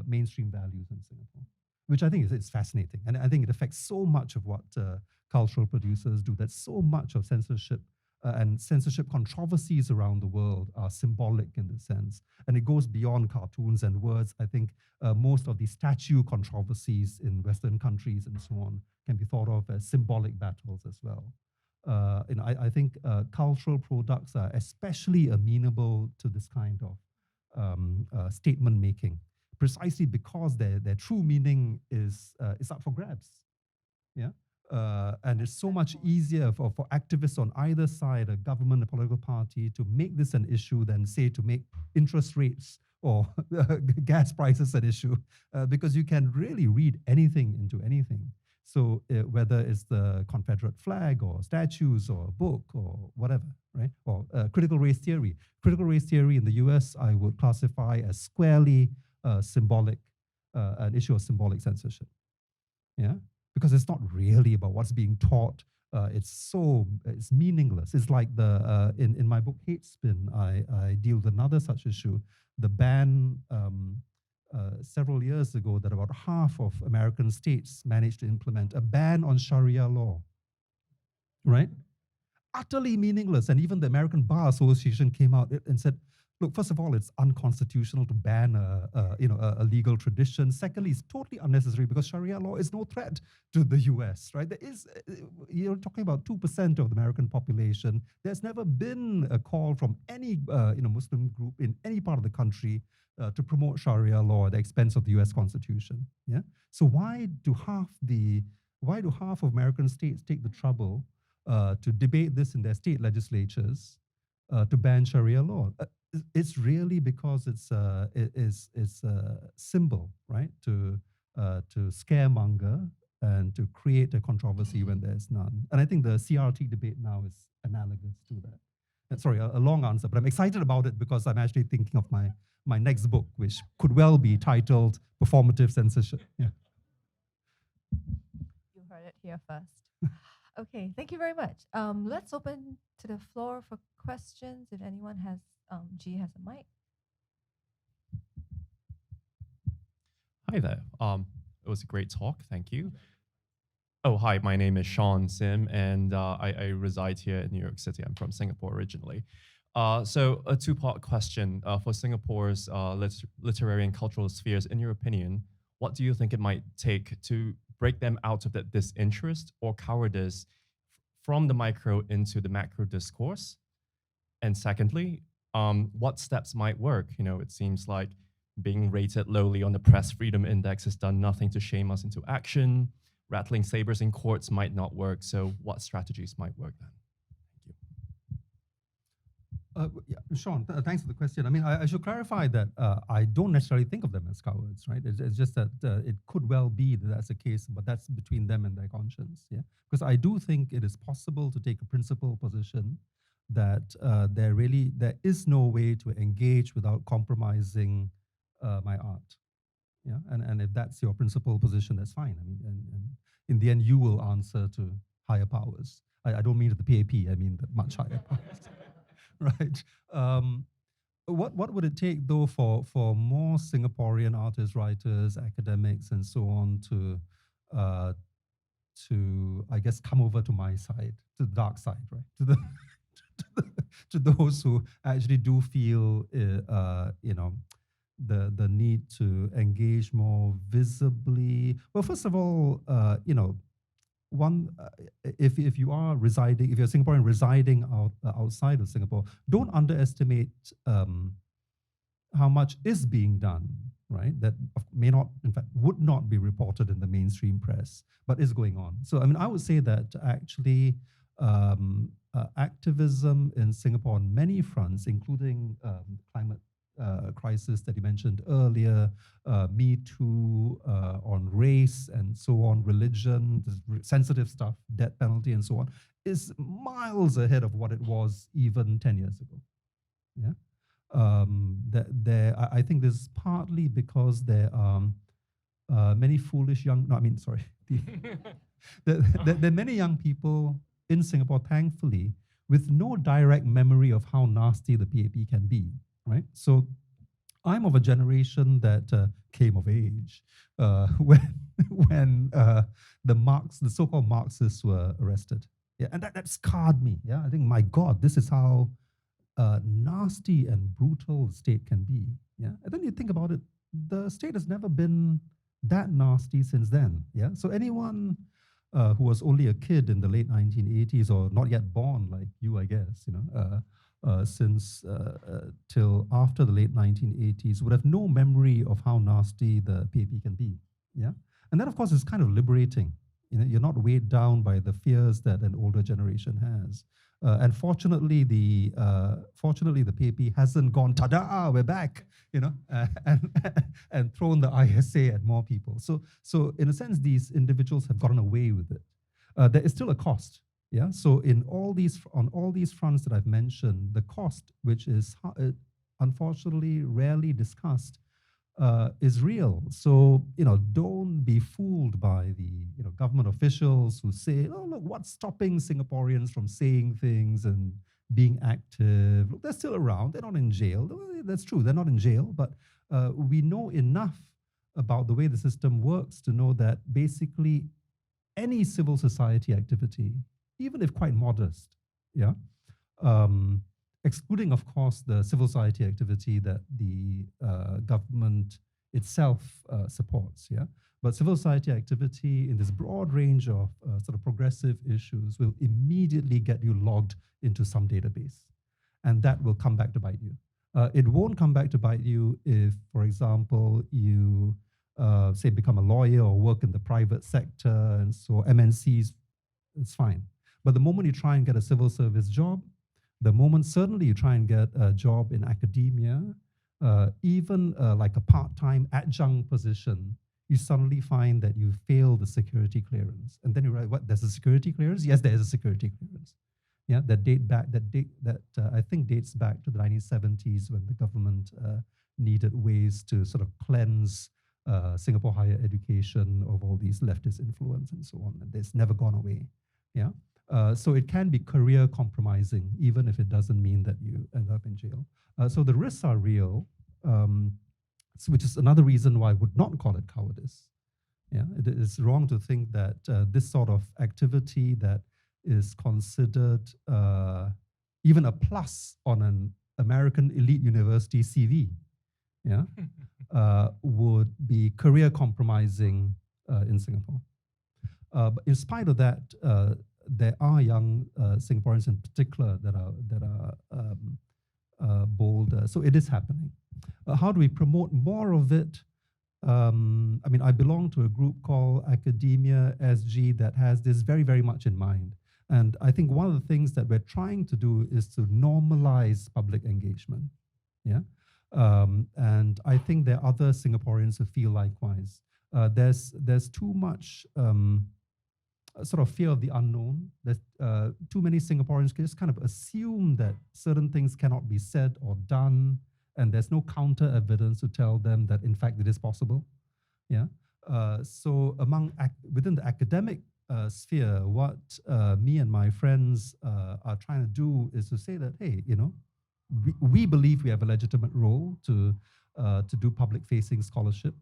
Speaker 3: mainstream values in Singapore, which I think is fascinating. And I think it affects so much of what cultural producers do. That so much of censorship and censorship controversies around the world are symbolic in this sense. And it goes beyond cartoons and words. I think most of the statue controversies in Western countries and so on can be thought of as symbolic battles as well. I think cultural products are especially amenable to this kind of statement making, precisely because their true meaning is up for grabs. Yeah, and it's so much easier for activists on either side, a government, a political party, to make this an issue than, say, to make interest rates or gas prices an issue, because you can really read anything into anything. So whether it's the Confederate flag or statues or a book or whatever, right? right? Or critical race theory. Critical race theory in the US, I would classify as squarely symbolic, an issue of symbolic censorship, yeah? Because it's not really about what's being taught. It's meaningless. It's like in my book Hate Spin, I deal with another such issue, the ban several years ago that about half of American states managed to implement a ban on Sharia law, right? Utterly meaningless. And even the American Bar Association came out and said, look, first of all, it's unconstitutional to ban a legal tradition. Secondly, it's totally unnecessary because Sharia law is no threat to the US, right? You're talking about 2% of the American population. There's never been a call from any Muslim group in any part of the country to promote Sharia law at the expense of the US Constitution. Yeah. So why do half of American states take the trouble to debate this in their state legislatures to ban Sharia law? It's really because it's a symbol, right? To scaremonger and to create a controversy when there's none. And I think the CRT debate now is analogous to that. Sorry, a long answer, but I'm excited about it because I'm actually thinking of my next book, which could well be titled Performative Censorship. Yeah.
Speaker 4: You heard it here first. Okay, thank you very much. Let's open to the floor for questions. If anyone has, G has a mic.
Speaker 5: Hi there. It was a great talk. Thank you. Oh, hi. My name is Sean Sim, and I reside here in New York City. I'm from Singapore originally. So a two-part question for Singapore's literary and cultural spheres. In your opinion, what do you think it might take to break them out of that disinterest or cowardice from the micro into the macro discourse? And secondly, what steps might work? You know, it seems like being rated lowly on the Press Freedom Index has done nothing to shame us into action. Rattling sabers in courts might not work. So what strategies might work then? Thank you.
Speaker 3: Yeah, Sean, thanks for the question. I mean, I should clarify that I don't necessarily think of them as cowards, right? It's just that it could well be that that's the case, but that's between them and their conscience, yeah? Because I do think it is possible to take a principled position that there is no way to engage without compromising my art, yeah? And if that's your principled position, that's fine. I mean, and in the end, you will answer to higher powers. I don't mean the PAP, I mean the much higher powers. Right. What would it take though for more Singaporean artists, writers, academics, and so on to I guess come over to my side, to the dark side, right? To those who actually do feel the need to engage more visibly. Well, first of all, if you're Singaporean residing outside of Singapore, don't underestimate how much is being done, right? That may not, in fact, would not be reported in the mainstream press, but is going on. So, I mean, I would say that actually activism in Singapore on many fronts, including climate crisis that you mentioned earlier, Me Too, on race and so on, religion, sensitive stuff, death penalty and so on, is miles ahead of what it was even 10 years ago. Yeah, I think this is partly because there are many foolish young. No, I mean, sorry. There are many young people in Singapore, thankfully, with no direct memory of how nasty the PAP can be. Right, so I'm of a generation that came of age when the so-called Marxists were arrested. Yeah, and that scarred me. Yeah, I think, my God, this is how nasty and brutal the state can be. Yeah, and then you think about it, the state has never been that nasty since then. Yeah, so anyone who was only a kid in the late 1980s or not yet born, like you, I guess, since till after the late 1980s would have no memory of how nasty the PAP can be. Yeah, and that of course is kind of liberating. You're not weighed down by the fears that an older generation has. And fortunately, the PAP hasn't gone, ta-da, we're back, and thrown the ISA at more people. So in a sense, these individuals have gotten away with it. There is still a cost. Yeah, so on all these fronts that I've mentioned, the cost, which is unfortunately rarely discussed, is real. So don't be fooled by the government officials who say, "Oh, look, what's stopping Singaporeans from saying things and being active? Look, they're still around. They're not in jail." That's true. They're not in jail, but we know enough about the way the system works to know that basically any civil society activity, even if quite modest, yeah, excluding, of course, the civil society activity that the government itself supports, yeah. But civil society activity in this broad range of sort of progressive issues will immediately get you logged into some database, and that will come back to bite you. It won't come back to bite you if, for example, you say become a lawyer or work in the private sector, and so MNCs, it's fine. But the moment you try and get a civil service job, the moment certainly you try and get a job in academia, even like a part-time adjunct position, you suddenly find that you fail the security clearance. And then you realize, what, there's a security clearance? Yes, there is a security clearance. Yeah, that I think dates back to the 1970s when the government needed ways to sort of cleanse Singapore higher education of all these leftist influence and so on. And it's never gone away. Yeah. So it can be career compromising, even if it doesn't mean that you end up in jail. So the risks are real, which is another reason why I would not call it cowardice. Yeah, it is wrong to think that this sort of activity that is considered even a plus on an American elite university CV, yeah, would be career compromising in Singapore. But in spite of that, there are young Singaporeans in particular that are bold. So it is happening. How do we promote more of it? I mean, I belong to a group called Academia SG that has this very, very much in mind. And I think one of the things that we're trying to do is to normalize public engagement. Yeah. And I think there are other Singaporeans who feel likewise. There's too much sort of fear of the unknown. There's too many Singaporeans just kind of assume that certain things cannot be said or done, and there's no counter evidence to tell them that in fact it is possible. Yeah. So within the academic sphere, what me and my friends are trying to do is to say that, hey, we believe we have a legitimate role to do public-facing scholarship.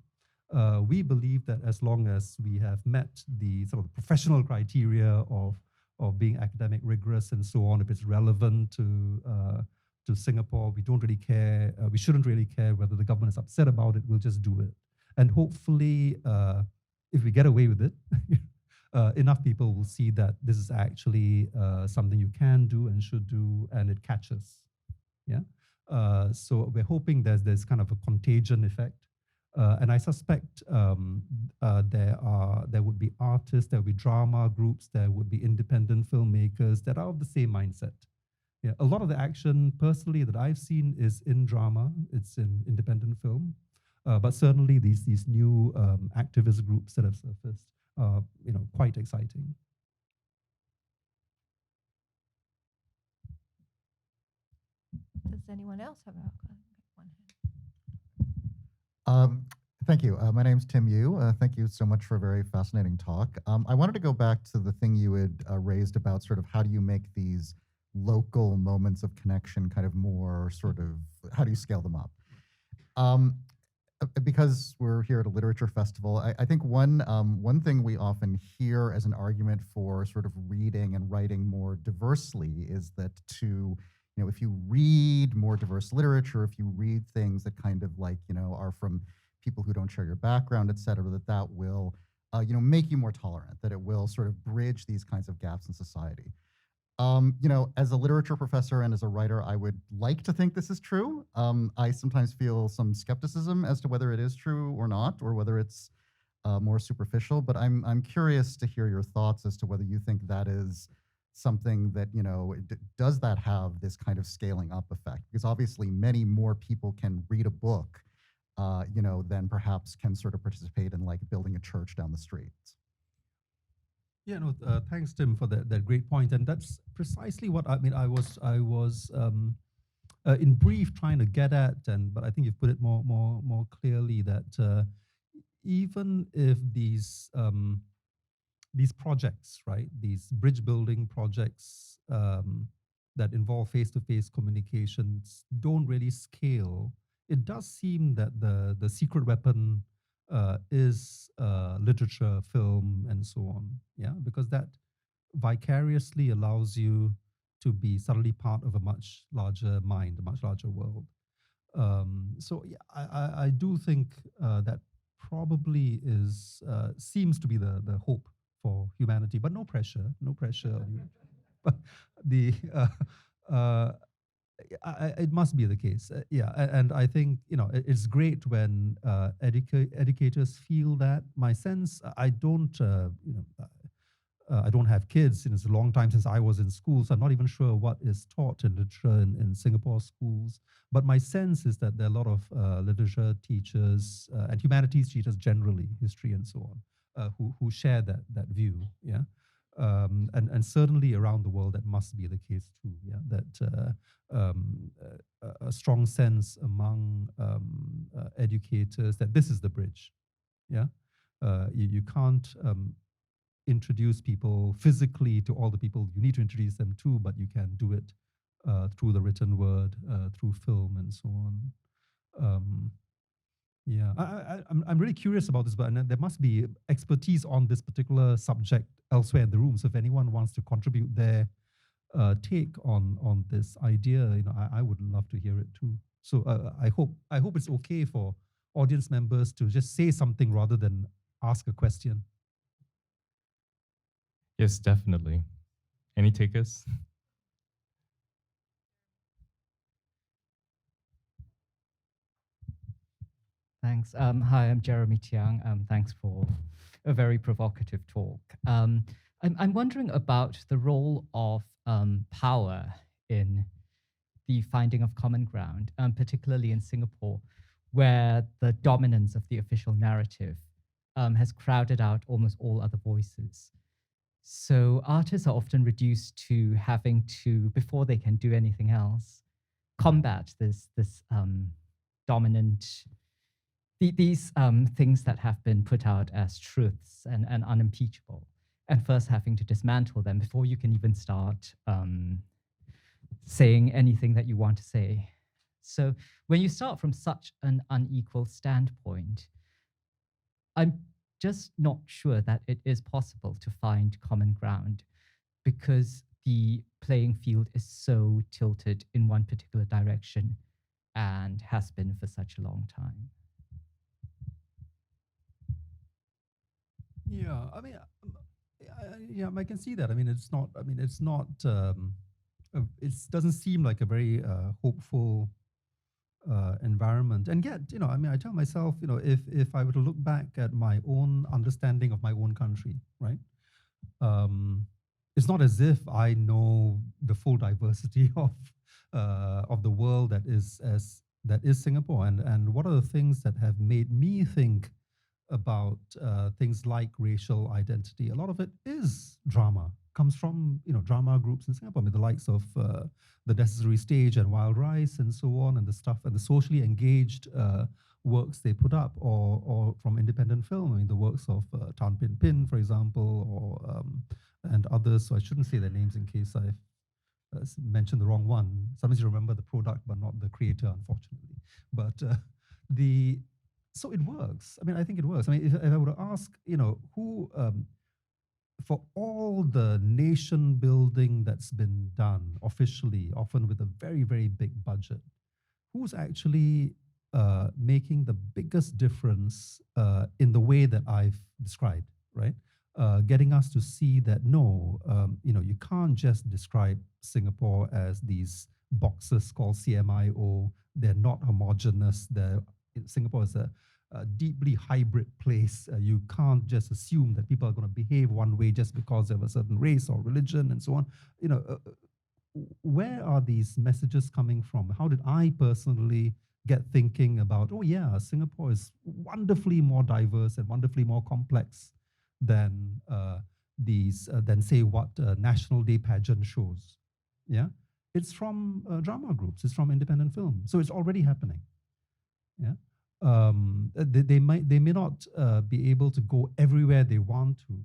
Speaker 3: We believe that as long as we have met the sort of professional criteria of being academic rigorous and so on, if it's relevant to Singapore, we don't really care. We shouldn't really care whether the government is upset about it. We'll just do it. And hopefully, if we get away with it, enough people will see that this is actually something you can do and should do, and it catches. Yeah. So we're hoping there's kind of a contagion effect. And I suspect there would be artists, there would be drama groups, there would be independent filmmakers that are of the same mindset. Yeah, a lot of the action, personally, that I've seen is in drama, it's in independent film, but certainly these new activist groups that have surfaced are quite exciting.
Speaker 4: Does anyone else have one
Speaker 6: hand? Thank you. My name's Tim Yu. Thank you so much for a very fascinating talk. I wanted to go back to the thing you had raised about sort of how do you make these local moments of connection kind of more sort of, how do you scale them up? Because we're here at a literature festival, I think one thing we often hear as an argument for sort of reading and writing more diversely is that if you read more diverse literature, if you read things that kind of like, are from people who don't share your background, et cetera, that will, make you more tolerant, that it will sort of bridge these kinds of gaps in society. As a literature professor and as a writer, I would like to think this is true. I sometimes feel some skepticism as to whether it is true or not, or whether it's more superficial, but I'm curious to hear your thoughts as to whether you think that is something that, does that have this kind of scaling up effect? Because obviously many more people can read a book, than perhaps can sort of participate in like building a church down the street.
Speaker 3: Yeah, no, thanks, Tim, for that great point, and that's precisely what I mean. I was in brief trying to get at, and but I think you've put it more clearly that even if these projects, right, these bridge building projects that involve face-to-face communications don't really scale, it does seem that the secret weapon is literature, film, and so on. Yeah, because that vicariously allows you to be suddenly part of a much larger mind, a much larger world. So yeah, I do think that probably is seems to be the hope for humanity, but no pressure, no pressure on you. But the uh, it must be the case, yeah. And I think it's great when educators feel that. My sense, I don't I don't have kids, and it's a long time since I was in school, so I'm not even sure what is taught in literature in Singapore schools. But my sense is that there are a lot of literature teachers and humanities teachers generally, history and so on, who share that view. Yeah, and certainly around the world that must be the case too. Yeah, that a strong sense among educators that this is the bridge. Yeah, you can't introduce people physically to all the people you need to introduce them to, but you can do it through the written word, through film, and so on. Yeah, I'm really curious about this, but there must be expertise on this particular subject elsewhere in the room. So if anyone wants to contribute their take on this idea, I would love to hear it too. So I hope it's okay for audience members to just say something rather than ask a question.
Speaker 1: Yes, definitely. Any takers?
Speaker 7: Thanks. Hi, I'm Jeremy Tiang. Thanks for a very provocative talk. I'm wondering about the role of power in the finding of common ground, particularly in Singapore, where the dominance of the official narrative has crowded out almost all other voices. So artists are often reduced to having to, before they can do anything else, combat this dominant these things that have been put out as truths and unimpeachable, and first having to dismantle them before you can even start saying anything that you want to say. So when you start from such an unequal standpoint, I'm just not sure that it is possible to find common ground because the playing field is so tilted in one particular direction and has been for such a long time.
Speaker 3: Yeah, I mean, yeah, I can see that. I mean, it's not. I mean, it's not. It doesn't seem like a very hopeful environment. And yet, I mean, I tell myself, if I were to look back at my own understanding of my own country, right? It's not as if I know the full diversity of the world that is Singapore. And what are the things that have made me think about things like racial identity? A lot of it is drama, comes from drama groups in Singapore. I mean, the likes of The Necessary Stage and Wild Rice and so on, and the stuff and the socially engaged works they put up, or from independent film. I mean, the works of Tan Pin Pin, for example, or and others. So I shouldn't say their names in case I've mentioned the wrong one. Sometimes you remember the product but not the creator, unfortunately. But so it works. I mean, I think it works. I mean, if I were to ask, who, for all the nation building that's been done officially, often with a very, very big budget, who's actually making the biggest difference in the way that I've described, right? Getting us to see that no, you can't just describe Singapore as these boxes called CMIO. They're not homogenous. Singapore is a deeply hybrid place. You can't just assume that people are going to behave one way just because of a certain race or religion and so on. Where are these messages coming from? How did I personally get thinking about, oh yeah, Singapore is wonderfully more diverse and wonderfully more complex than these than say what National Day pageant shows. Yeah, it's from drama groups. It's from independent film. So it's already happening. Yeah, they may not be able to go everywhere they want to,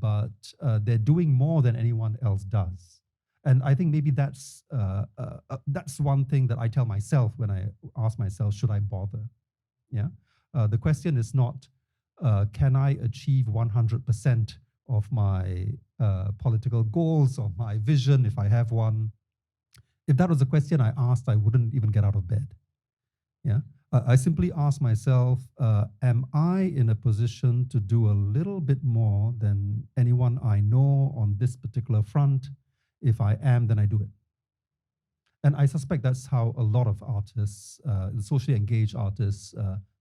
Speaker 3: but they're doing more than anyone else does. And I think maybe that's one thing that I tell myself when I ask myself, should I bother? Yeah, the question is not, can I achieve 100% of my political goals or my vision if I have one? If that was the question I asked, I wouldn't even get out of bed. Yeah, I simply ask myself, am I in a position to do a little bit more than anyone I know on this particular front? If I am, then I do it. And I suspect that's how a lot of artists, socially engaged artists,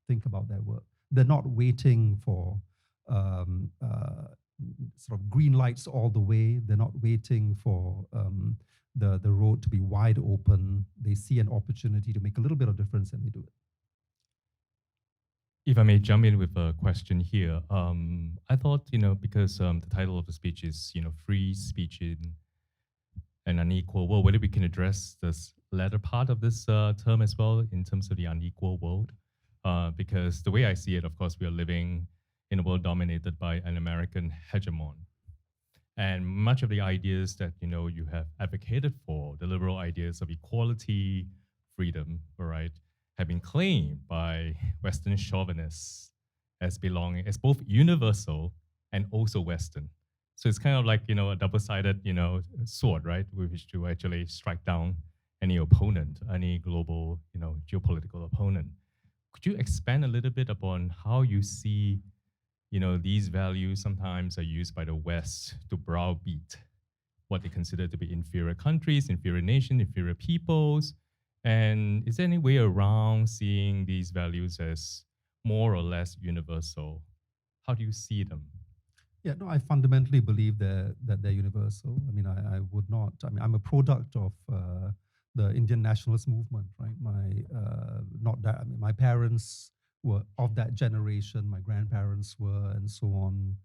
Speaker 3: think about their work. They're not waiting for sort of green lights all the way. They're not waiting for the road to be wide open. They see an opportunity to make a little bit of difference and they do it.
Speaker 1: If I may jump in with a question here, I thought, because the title of the speech is, free speech in an unequal world, whether we can address this latter part of this term as well in terms of the unequal world. Because the way I see it, of course, we are living in a world dominated by an American hegemon. And much of the ideas that, you have advocated for, the liberal ideas of equality, freedom, right, have been claimed by Western chauvinists as belonging as both universal and also Western. So it's kind of like, a double-sided, sword, right, with which to actually strike down any opponent, any global, geopolitical opponent. Could you expand a little bit upon how you see, these values sometimes are used by the West to browbeat what they consider to be inferior countries, inferior nations, inferior peoples? And is there any way around seeing these values as more or less universal? How do you see them?
Speaker 3: Yeah, no, I fundamentally believe that they're universal. I mean, I would not. I mean, I'm a product of the Indian nationalist movement, right? My parents were of that generation. My grandparents were, and so on.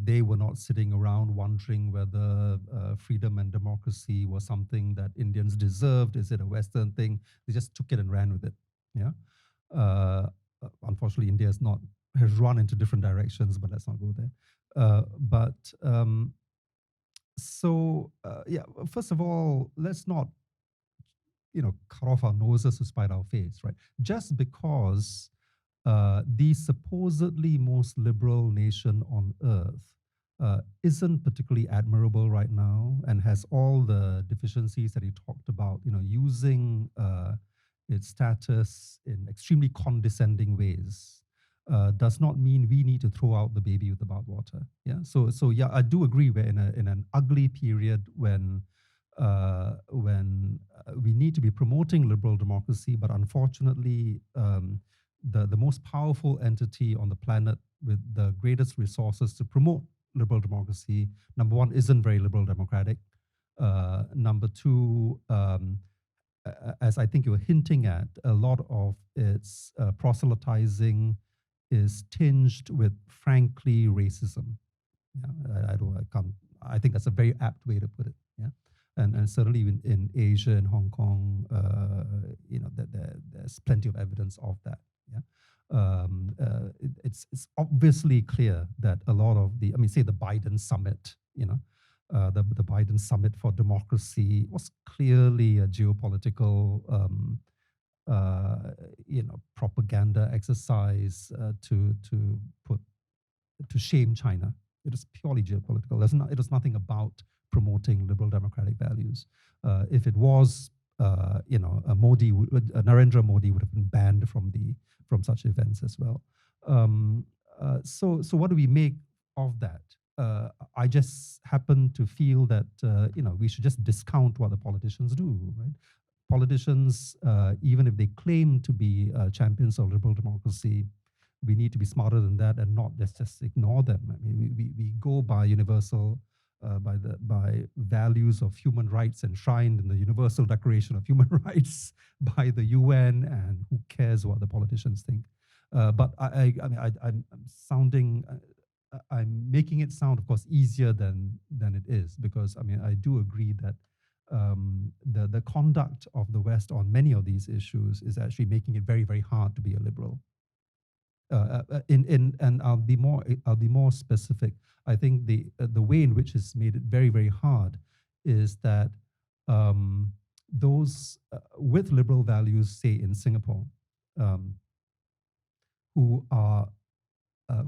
Speaker 3: They were not sitting around wondering whether freedom and democracy was something that Indians deserved. Is it a Western thing? They just took it and ran with it. Yeah. Unfortunately, India has run into different directions, but let's not go there. First of all, let's not, cut off our noses to spite our face, right? Just because the supposedly most liberal nation on earth isn't particularly admirable right now and has all the deficiencies that he talked about, using its status in extremely condescending ways, does not mean we need to throw out the baby with the bathwater. Yeah. So yeah, I do agree we're in an ugly period when we need to be promoting liberal democracy, but unfortunately, the most powerful entity on the planet with the greatest resources to promote liberal democracy, number one, isn't very liberal democratic. Number two, as I think you were hinting at, a lot of its proselytizing is tinged with, frankly, racism. Yeah, I think that's a very apt way to put it. Yeah, and certainly in Asia and Hong Kong, there's plenty of evidence of that. Yeah, it's obviously clear that a lot of the Biden summit, the Biden summit for democracy was clearly a geopolitical propaganda exercise to shame China. It was purely geopolitical. It was nothing about promoting liberal democratic values. If it was, Narendra Modi would have been banned from such events as well. So what do we make of that? I just happen to feel that we should just discount what the politicians do, right? Politicians, even if they claim to be champions of liberal democracy, we need to be smarter than that and not just ignore them. I mean, we go by by values of human rights enshrined in the Universal Declaration of Human Rights by the UN, and who cares what the politicians think? But I'm sounding I'm making it sound, of course, easier than it is, because I mean I do agree that the conduct of the West on many of these issues is actually making it very, very hard to be a liberal. And I'll be more specific. I think the way in which it's made it very, very hard is that those with liberal values, say in Singapore, um, who are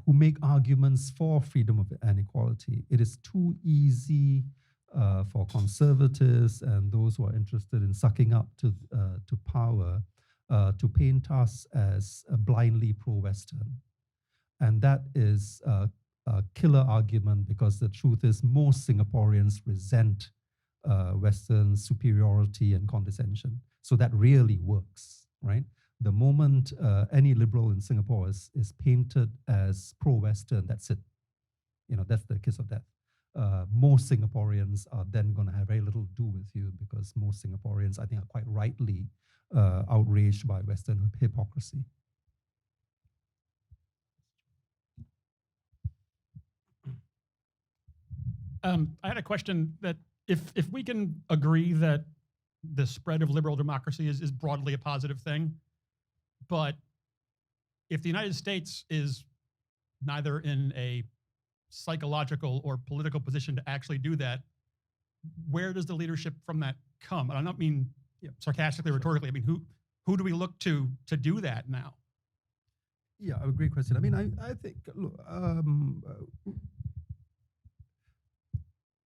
Speaker 3: who make arguments for freedom and equality, it is too easy for conservatives and those who are interested in sucking up to power to paint us as blindly pro-Western. And that is a killer argument, because the truth is most Singaporeans resent Western superiority and condescension. So that really works, right? The moment any liberal in Singapore is painted as pro-Western, that's it. You know, that's the kiss of death. Most Singaporeans are then going to have very little to do with you, because most Singaporeans, I think, are quite rightly outraged by Western hypocrisy.
Speaker 8: I had a question that if we can agree that the spread of liberal democracy is broadly a positive thing, but if the United States is neither in a psychological or political position to actually do that, where does the leadership from that come? And I don't mean sarcastically, rhetorically. I mean, who do we look to do that now?
Speaker 3: Yeah, a great question. I mean, I think, look,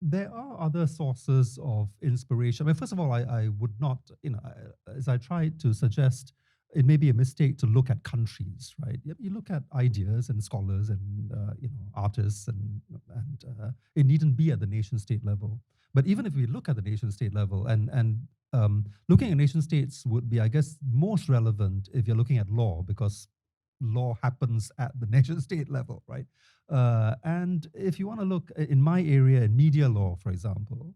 Speaker 3: there are other sources of inspiration. I mean, first of all, I would not, you know, as I tried to suggest, it may be a mistake to look at countries, right? You look at ideas and scholars and you know, artists, and it needn't be at the nation state level. But even if we look at the nation state level, and looking at nation states would be, I guess, most relevant if you're looking at law, because law happens at the nation state level, right? And if you want to look in my area, in media law, for example,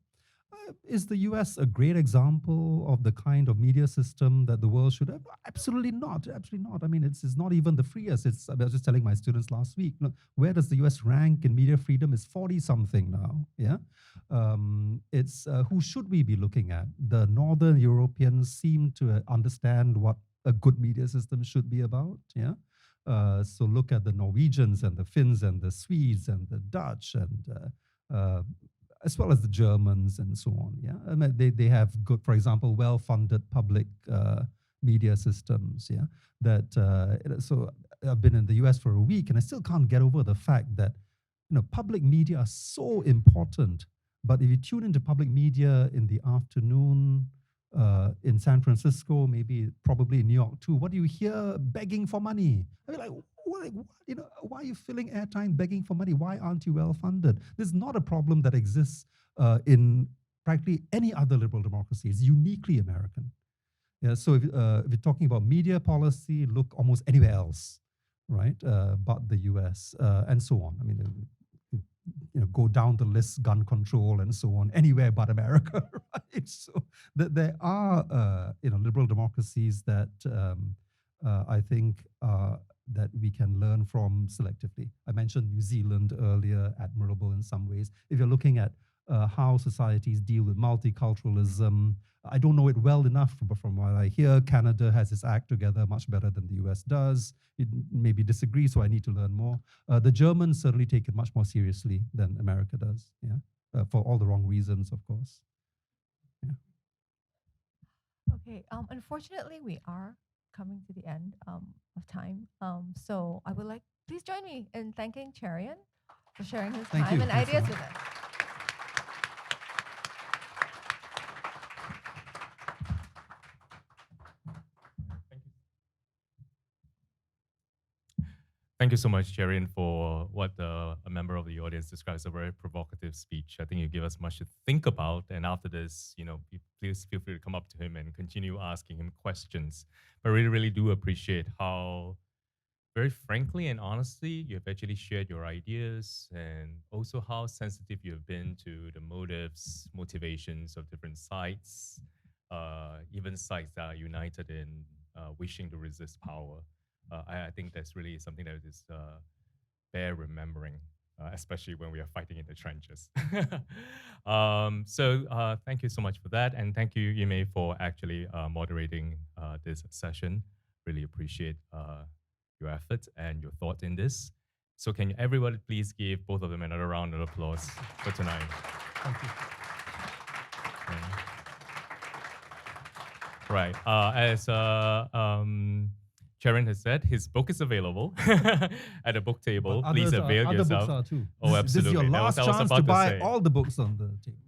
Speaker 3: is the US a great example of the kind of media system that the world should have? Absolutely not. Absolutely not. I mean, it's not even the freest. I was just telling my students last week, where does the US rank in media freedom? It's 40 something now. Yeah. It's who should we be looking at? The Northern Europeans seem to understand what a good media system should be about. Yeah. So look at the Norwegians and the Finns and the Swedes and the Dutch, and as well as the Germans and so on. Yeah, I mean, they have good, for example, well-funded public media systems. Yeah, that so I've been in the US for a week, and I still can't get over the fact that, you know, public media are so important. But if you tune into public media in the afternoon, in San Francisco, maybe probably in New York too, what do you hear? Begging for money. I mean, like, what, you know, why are you filling airtime begging for money? Why aren't you well funded? This is not a problem that exists in practically any other liberal democracy. It's uniquely American. Yeah, so if you're talking about media policy, look almost anywhere else, right? But the US and so on. I mean, you know, go down the list, gun control and so on, anywhere but America, right? So there are, you know, liberal democracies that I think that we can learn from selectively. I mentioned New Zealand earlier, admirable in some ways. If you're looking at how societies deal with multiculturalism, I don't know it well enough, but from what I hear, Canada has its act together much better than the US does. It maybe disagree, so I need to learn more. The Germans certainly take it much more seriously than America does, yeah, for all the wrong reasons, of course. Yeah.
Speaker 4: Okay, unfortunately, we are coming to the end of time. So I would like, please join me in thanking Cherian for sharing his
Speaker 3: Thank
Speaker 4: time
Speaker 3: you.
Speaker 4: and
Speaker 3: Thanks so
Speaker 4: ideas
Speaker 3: much.
Speaker 4: with us.
Speaker 1: Thank you so much, Cherian, for what a member of the audience describes as a very provocative speech. I think you give us much to think about. And after this, you know, please feel free to come up to him and continue asking him questions. But I really, really do appreciate how, very frankly and honestly, you have actually shared your ideas, and also how sensitive you have been to the motives, motivations of different sides, even sides that are united in wishing to resist power. I think that's really something that is bear remembering. especially when we are fighting in the trenches. Thank you so much for that. And thank you, Yu-Mei, for actually moderating this session. Really appreciate your efforts and your thoughts in this. So can everybody please give both of them another round of applause for tonight.
Speaker 3: Thank you.
Speaker 1: Right. As Cherian has said, his book is available at the book table.
Speaker 3: But
Speaker 1: Please
Speaker 3: others
Speaker 1: avail
Speaker 3: other
Speaker 1: yourself.
Speaker 3: books are too.
Speaker 1: Oh,
Speaker 3: This is
Speaker 1: absolutely.
Speaker 3: your
Speaker 1: That was-
Speaker 3: last
Speaker 1: I was
Speaker 3: chance
Speaker 1: about
Speaker 3: to
Speaker 1: to
Speaker 3: buy
Speaker 1: say.
Speaker 3: all the books on the table.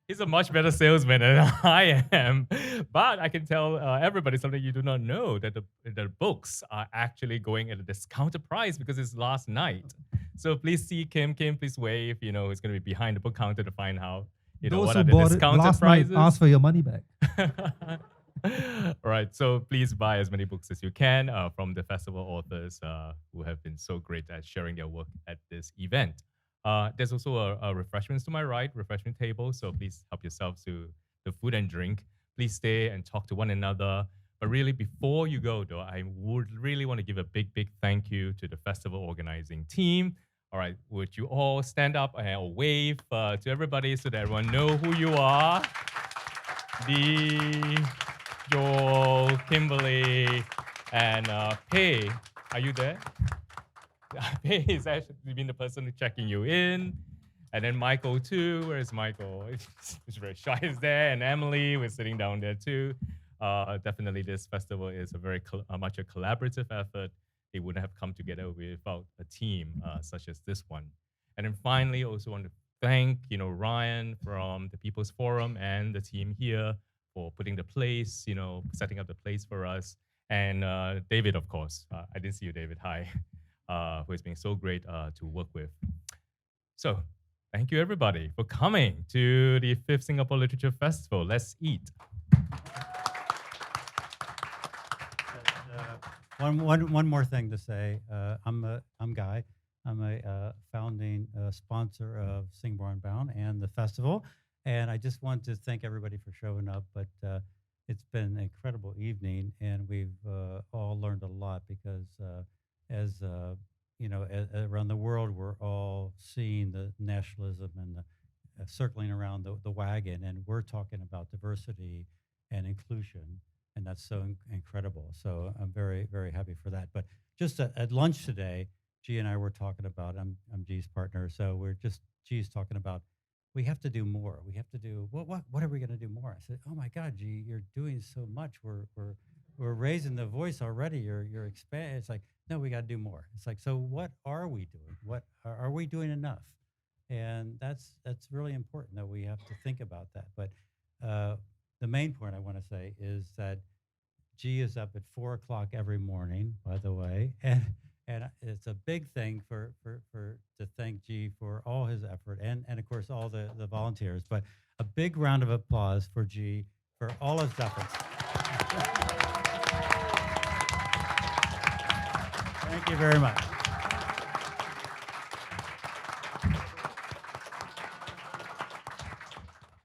Speaker 1: He's a much better salesman than I am. But I can tell everybody something you do not know, that the books are actually going at a discounted price because it's last night. So please see Kim. Kim, please wave. You know, who's going to be behind the book counter to find out, you know,
Speaker 3: Those
Speaker 1: what
Speaker 3: who
Speaker 1: are the
Speaker 3: bought it
Speaker 1: discounted
Speaker 3: last
Speaker 1: prices.
Speaker 3: night, ask for your money back.
Speaker 1: Right. So please buy as many books as you can from the festival authors who have been so great at sharing their work at this event. There's also a refreshments to my right, refreshment table. So please help yourselves to the food and drink. Please stay and talk to one another. But really, before you go, though, I would really want to give a big, big thank you to the festival organizing team. All right, would you all stand up and wave to everybody so that everyone know who you are? Dee, Joel, Kimberly, and Pei. Are you there? Pei is actually been the person checking you in. And then Michael too. Where is Michael? He's very shy. He's there. And Emily, we're sitting down there too. Definitely this festival is a very much a collaborative effort. It wouldn't have come together without a team such as this one. And then finally, also want to thank, you know, Ryan from the People's Forum and the team here for putting the place, you know, setting up the place for us. And David, of course. I didn't see you, David. Hi. Who has been so great to work with. So thank you, everybody, for coming to the 5th Singapore Literature Festival. Let's eat.
Speaker 9: One more thing to say. I'm Guy. I'm a founding sponsor of Singapore Unbound and the festival. And I just want to thank everybody for showing up. But it's been an incredible evening, and we've all learned a lot because as you know, around the world, we're all seeing the nationalism and the circling around the wagon, and we're talking about diversity and inclusion, and that's so incredible. So I'm very, very happy for that. But just at lunch today, G and I were talking about, I'm G's partner, so G's talking about, we have to do more. We have to do, what are we going to do more? I said, oh my God, G, you're doing so much. We're raising the voice already. You're expanding. It's like, no, we got to do more. It's like, so what are we doing? What are we doing enough? And that's really important that we have to think about that. But the main point I want to say is that G is up at 4 o'clock every morning, by the way, and it's a big thing to thank G for all his effort and of course all the volunteers. But a big round of applause for G for all his efforts. Thank you very much.